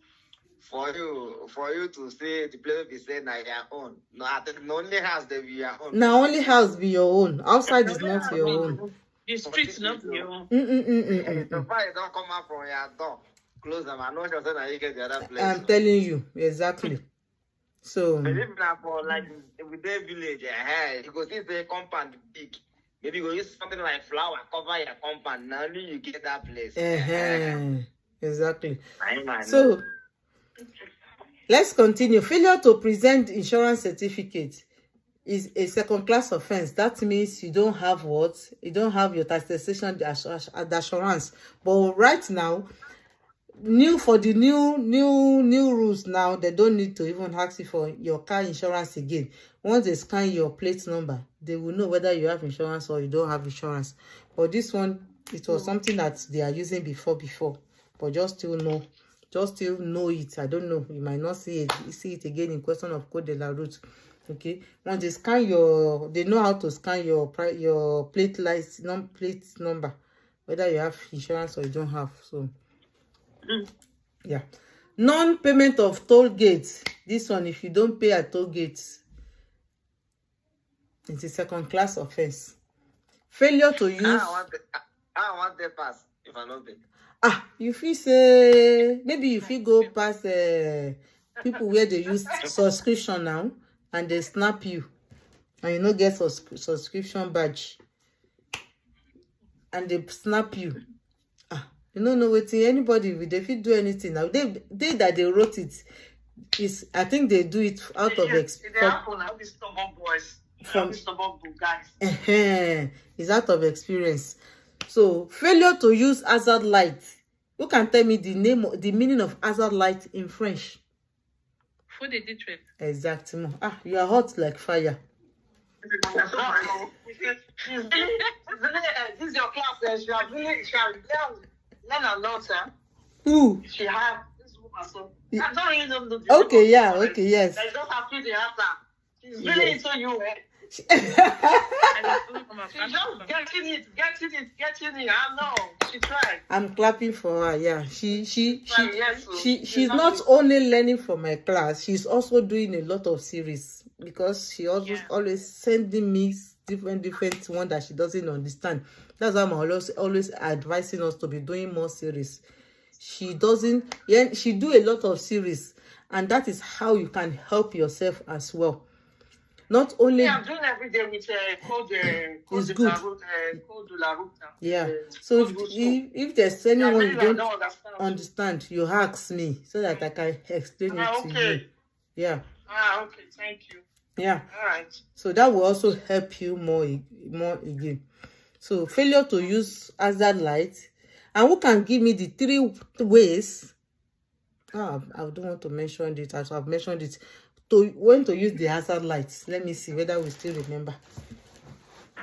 for you to say the place be say na your own. No, I think the only house they be your own. Now only house be your own. Outside is not your own. The streets not your own. So far you don't come out from your door, close them. I know sure that you get the other place. I'm telling you, exactly. So But if not for like with their village, you go see the compound big. Maybe you go use something like flower cover your compound. Now only you get that place. exactly. I know. So let's continue. Failure to present insurance certificate is a second-class offense. That means you don't have what? You don't have your taxation assurance. But right now, for the new rules now, they don't need to even ask you for your car insurance again. Once they scan your plate number, they will know whether you have insurance or you don't have insurance. But this one, it was something that they are using before, but just still know it. I don't know. You might not see it again in question of code de la route. Okay, once they scan they know how to scan your plate number, whether you have insurance or you don't have. So yeah, non-payment of toll gates. This one, if you don't pay at toll gates, it's a second-class offense. Failure to use. I want the pass if I don't pay. You feel say maybe you feel go past people where they use subscription now and they snap you and you no get subscription badge and they snap you. You don't know what anybody will they fit do anything now. They that they wrote it is, I think they do it out of experience. It's out of experience. So failure to use hazard light. You can tell me the meaning of hazard light in French. For the ditred. Exactly. You are hot like fire. This is your class. She has learned a lot, Who? She have this woman, so I don't really know the okay, yeah, okay, yes. I just have to the answer. She's really into you, She's just getting it. I know. She tried. I'm clapping for her. Yeah, she's She's not only learning from my class, she's also doing a lot of series, because she always sending me different one that she doesn't understand. That's why I'm always advising us to be doing more series. She do a lot of series, and that is how you can help yourself as well. Not only I'm doing every day with code it's good. Code de la route. Yeah. So if there's anyone you don't understand, you ask me so that I can explain it to you. Yeah. Okay. Thank you. Yeah. All right. So that will also help you more again. So failure to use hazard light. And who can give me the 3 ways? I don't want to mention it as I've mentioned it. When to use the hazard lights. Let me see whether we still remember.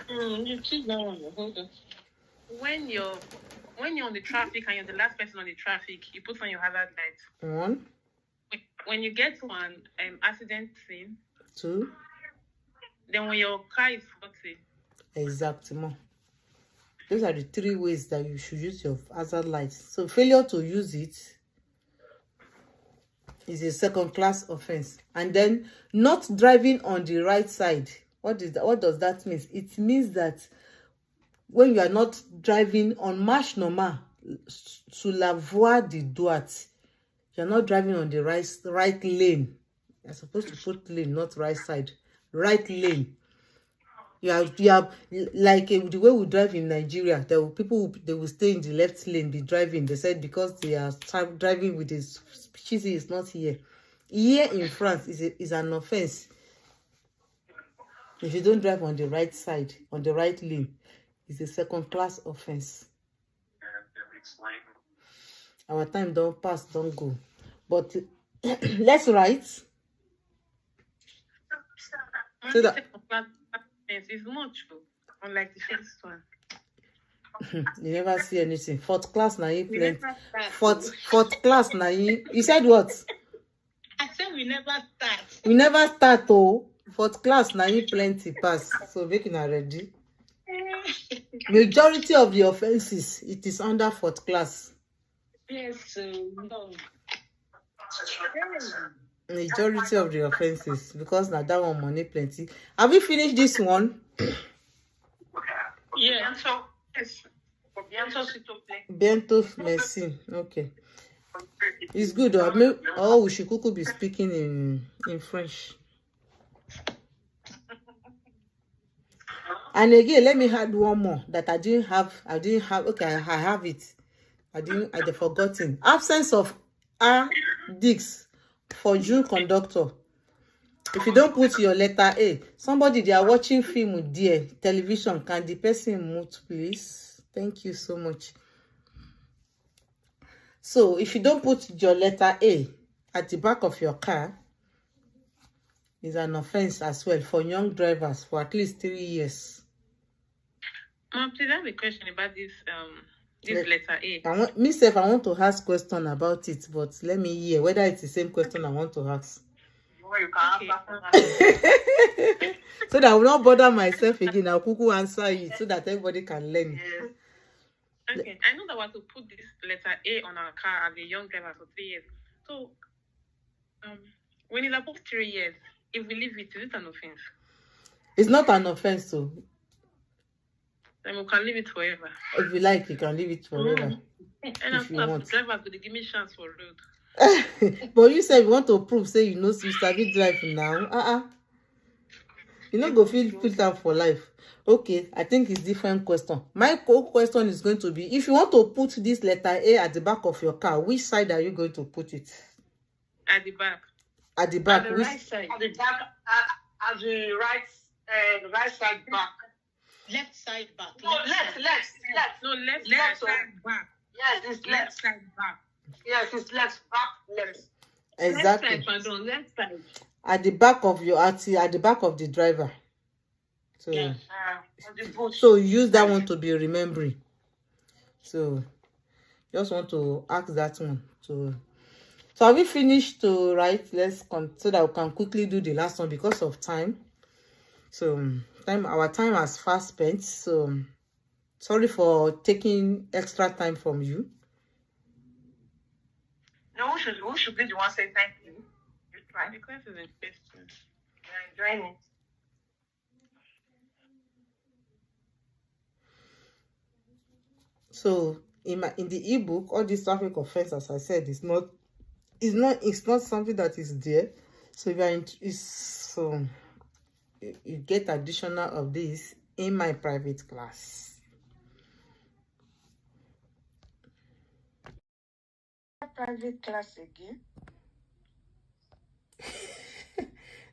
You choose that one. Hold on. When you're on the traffic and you're the last person on the traffic, you put on your hazard light. 1. When you get to an accident scene. 2. Then when your car is faulty. Exactly. Those are the 3 ways that you should use your hazard lights. So failure to use it is a second-class offense. And then not driving on the right side. What does that mean? It means that when you are not driving on marche normale, sur la voie de droite, you're not driving on the right lane. You're supposed to put lane, not right side. Right lane. You have like the way we drive in Nigeria. There will people they will stay in the left lane, be driving. They said because they are driving with this species is not here. Here in France is an offense. If you don't drive on the right side, on the right lane, it's a second-class offense. Our time don't pass, don't go. But let's write. So that it's not true. Unlike the first one. You never see anything. Fourth class now you plenty. Fourth class now you said what? I said we never start. We never start oh. Fourth class now you plenty pass. So making are ready. Majority of the offenses it is under fourth class. Yes, no. Majority of the offenses because now that one money plenty. Have we finished this one? Yeah, so yes. Bientôt, merci. Okay. It's good. Oh, we should be speaking in French. And again, let me add one more that I didn't have. Okay, I have it. I'd forgotten. Absence of dix for June conductor. If you don't put your letter A, somebody they are watching film there, television. Can the person mute, please? Thank you so much. So if you don't put your letter A at the back of your car, is an offense as well for young drivers for at least 3 years. Please have a question about this letter A. I want to ask question about it, but let me hear whether it's the same question I want to ask. Okay. So that I will not bother myself again. I'll quickly answer it so that everybody can learn. Yes. Okay, I know that we have to put this letter A on our car as a young driver for 3 years. So, when it's above 3 years, if we leave it, is it an offense? It's not an offense, so. Then we can leave it forever. If you like, you can leave it forever. And of course, drivers will give me chance for road. But you said you want to prove, say you know you sabi drive now. You know go feel time for life. Okay, I think it's different question. My question is going to be, if you want to put this letter A at the back of your car, which side are you going to put it? At the back. At the back. At the right side. At the back. At the right side back. Left side back. No, left. No, left side back. Yes, it's left side back. Yes, it's left back, left. Exactly. Left side. At the back of your at the back of the driver. So Yes. So use that one to be remembering. So just want to ask that one. So have we finished to write? So that we can quickly do the last one because of time. So our time has fast spent. So sorry for taking extra time from you. No, who should be the one say thank you? You try. The class is interesting. You're enjoying it. So in the ebook, all this traffic offense, as I said, it's not something that is there. So if you get additional of this in my private class. Private class again.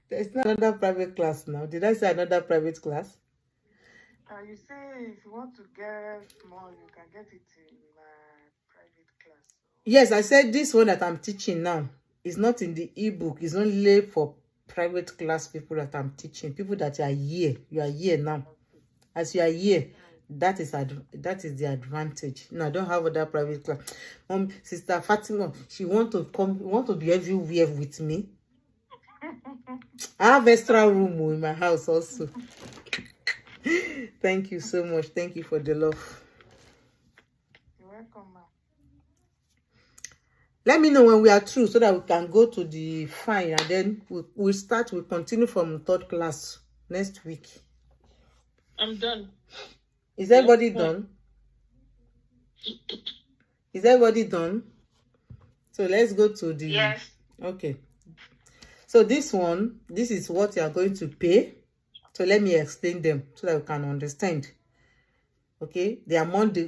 There's not another private class now. Did I say another private class? You say if you want to get more, you can get it in my private class. Yes, I said this one that I'm teaching now is not in the ebook. It's only for private class people that I'm teaching. People that are here. You are here now. As you are here, that is the advantage. No, I don't have other private class. Sister Fatima, she want to be everywhere with me. I have extra room in my house also. Thank you so much. Thank you for the love. You're welcome, ma'am. Let me know when we are through so that we can go to the fine and then we'll continue from third class next week. I'm done. Is everybody done? Is everybody done? So let's go to the... Yes. Okay. So this is what you are going to pay. So let me explain them so that you can understand. Okay? The amount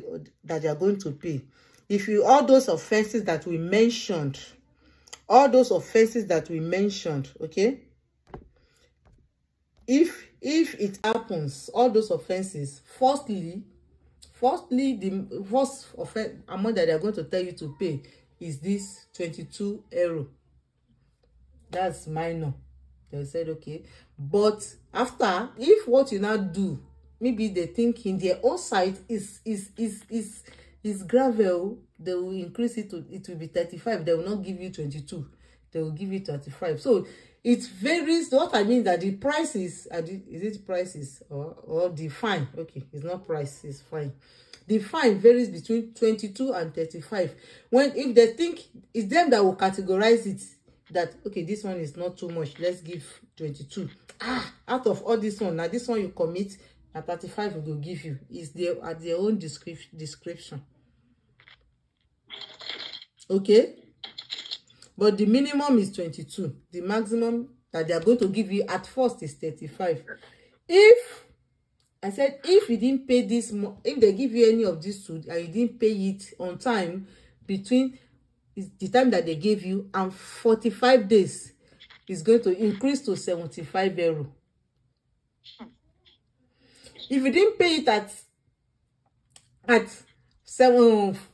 that you are going to pay. If all those offenses that we mentioned, okay? if it happens, all those offenses, firstly, the first offense amount that they are going to tell you to pay is this 22 euro. That's minor. They said okay, but after, if what you now do, maybe they think in their own side is gravel, they will increase it to, it will be 35. They will not give you 22, they will give you 35. So it varies. What I mean that the price is it prices or the fine? Okay, it's not price, it's fine. The fine varies between 22 and 35. When, if they think it's them that will categorize it, that okay, this one is not too much, let's give 22. Out of all this one, now this one you commit, at 35 we will give you. Is there at their own description. Okay, but the minimum is 22. The maximum that they are going to give you at first is 35. If I said, if you didn't pay this, if they give you any of these two and you didn't pay it on time, between the time that they gave you and 45 days, is going to increase to 75 euro. If you didn't pay it at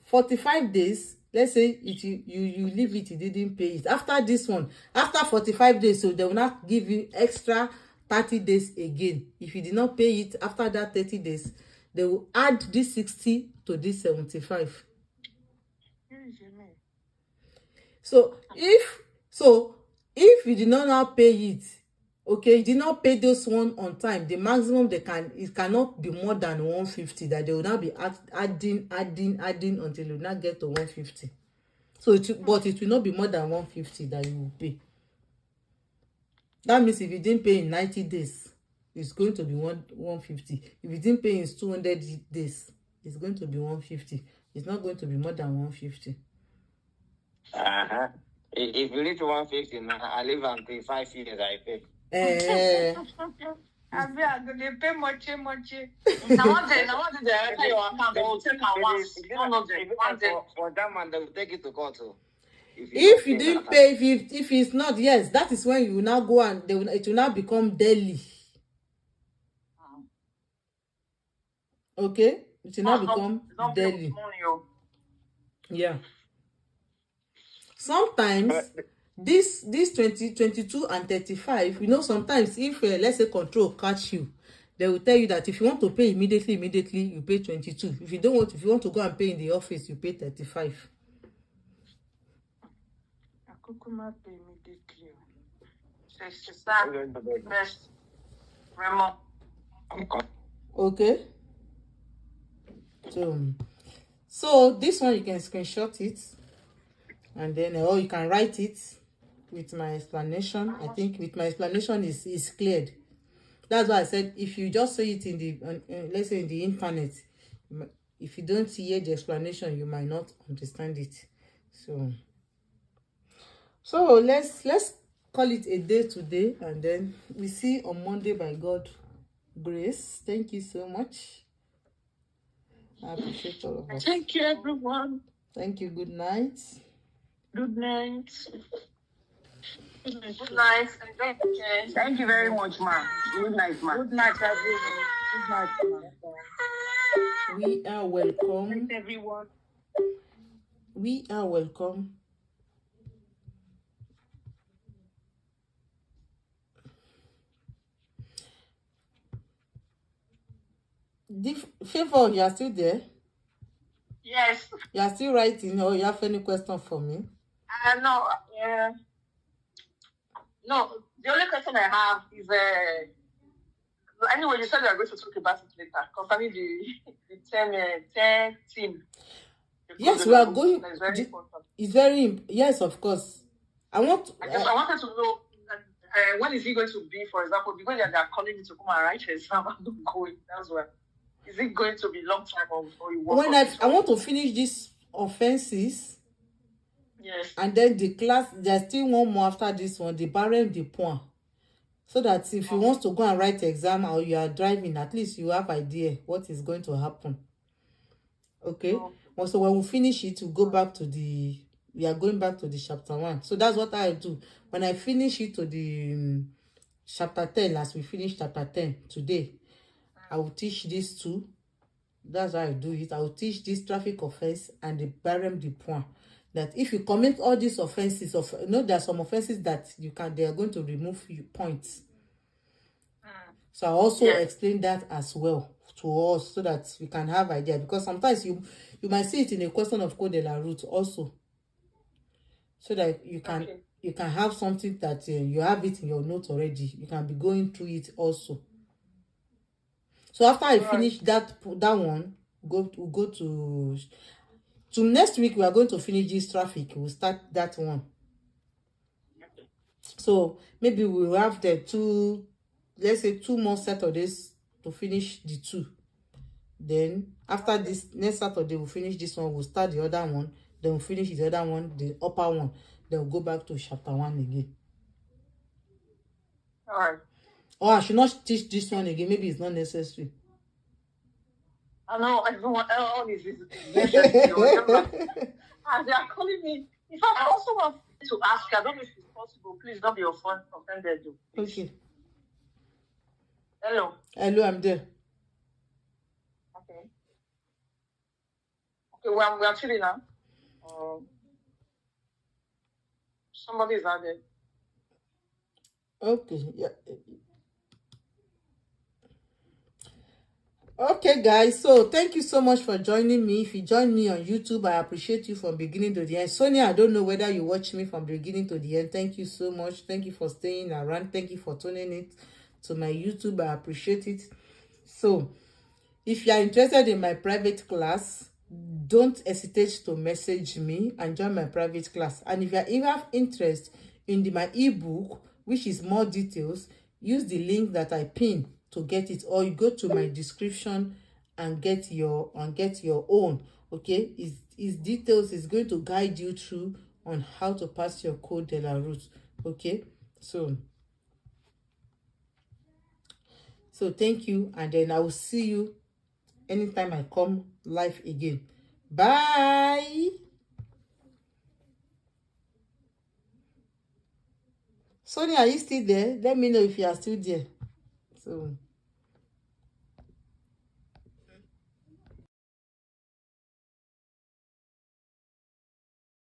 45 days, let's say you leave it, you didn't pay it. After this one, after 45 days, so they will not give you extra 30 days again. If you did not pay it after that 30 days, they will add this 60 to this 75. So if you did not now pay it, okay, you did not pay this one on time, the maximum it cannot be more than 150, that they will now be adding until you now get to 150. So but it will not be more than 150 that you will pay. That means if you didn't pay in 90 days, it's going to be 150. If you didn't pay in 200 days, it's going to be 150. It's not going to be more than 150. If you reach 150, now I live until 5 years, I pay. I'm going to pay much. Now, one day, your account, they will take my once. For that man, they will take it to court. So. If you didn't pay, if it's not, yes, that is when you will now go and it will now become daily. Okay, it will now become daily. Yeah. Sometimes this 20, 22 and 35, you know, sometimes if let's say control catch you, they will tell you that if you want to pay immediately you pay 22. If you want to go and pay in the office, you pay 35. Okay, so this one you can screenshot it, and then or you can write it with my explanation. I think with my explanation is cleared. That's why I said if you just say it in the let's say in the internet, if you don't hear the explanation, you might not understand it. So let's call it a day today, and then we see on Monday by God grace. Thank you so much. I appreciate all of us. Thank you, everyone. Thank you. Good night. Good night. Good night. Thank you very much, ma'am. Good night, ma'am. Good night, everyone. Good night, ma'am. We are welcome. Thanks, everyone. We are welcome. Favor, you are still there? Yes. You are still writing, or you have any question for me? No. No. The only question I have is anyway, you said you are going to talk about it later concerning the 10 team. Yes, we are going. It's very yes, of course. I wanted to know when is he going to be, for example, because they are calling me to come and write his exam. I'm not going. That's why. Is it going to be long time or you when I want to finish these offenses? Yes. And then the class, there's still one more after this one, the barème de points. So that if you want to go and write exam or you are driving, at least you have idea what is going to happen. Okay? So when we finish it, we are going back to the chapter 1. So that's what I do. When I finish it to chapter 10, as we finish chapter 10 today, I will teach these two. That's how I do it. I will teach this traffic offense and the barème de points. That if you commit all these offenses, there are some offenses that they are going to remove you points. So I also explain that as well to us so that we can have idea, because sometimes you might see it in a question of code de la route also, so that you can have something that you have it in your notes already. You can be going through it also. So after I finish that one, we'll go to next week. We are going to finish this traffic. We'll start that one. So maybe we'll have the let's say 2 more Saturdays to finish the 2. Then after this next Saturday we'll finish this one. We'll start the other one. Then we'll finish the other one, the upper one. Then we'll go back to chapter 1 again. All right. Or I should not teach this one again. Maybe it's not necessary. I know everyone is necessary. And they are calling me. In fact, I also want to ask you, I don't know if it's possible. Please don't be offended. Okay. Hello. Hello, I'm there. Okay. Okay, we are chilling now. Somebody is out there. Okay. Yeah. Okay, guys, so thank you so much for joining me. If you join me on YouTube, I appreciate you from beginning to the end. Sonia, I don't know whether you watch me from beginning to the end. Thank you so much. Thank you for staying around. Thank you for tuning it to my YouTube. I appreciate it. So if you are interested in my private class, don't hesitate to message me and join my private class. And if you have interest in my ebook, which is more details, use the link that I pin to get it, or you go to my description and get your own. Okay, his details is going to guide you through on how to pass your code de la route. Okay, so thank you, and then I will see you anytime I come live again. Bye. Sonia, are you still there? Let me know if you are still there. So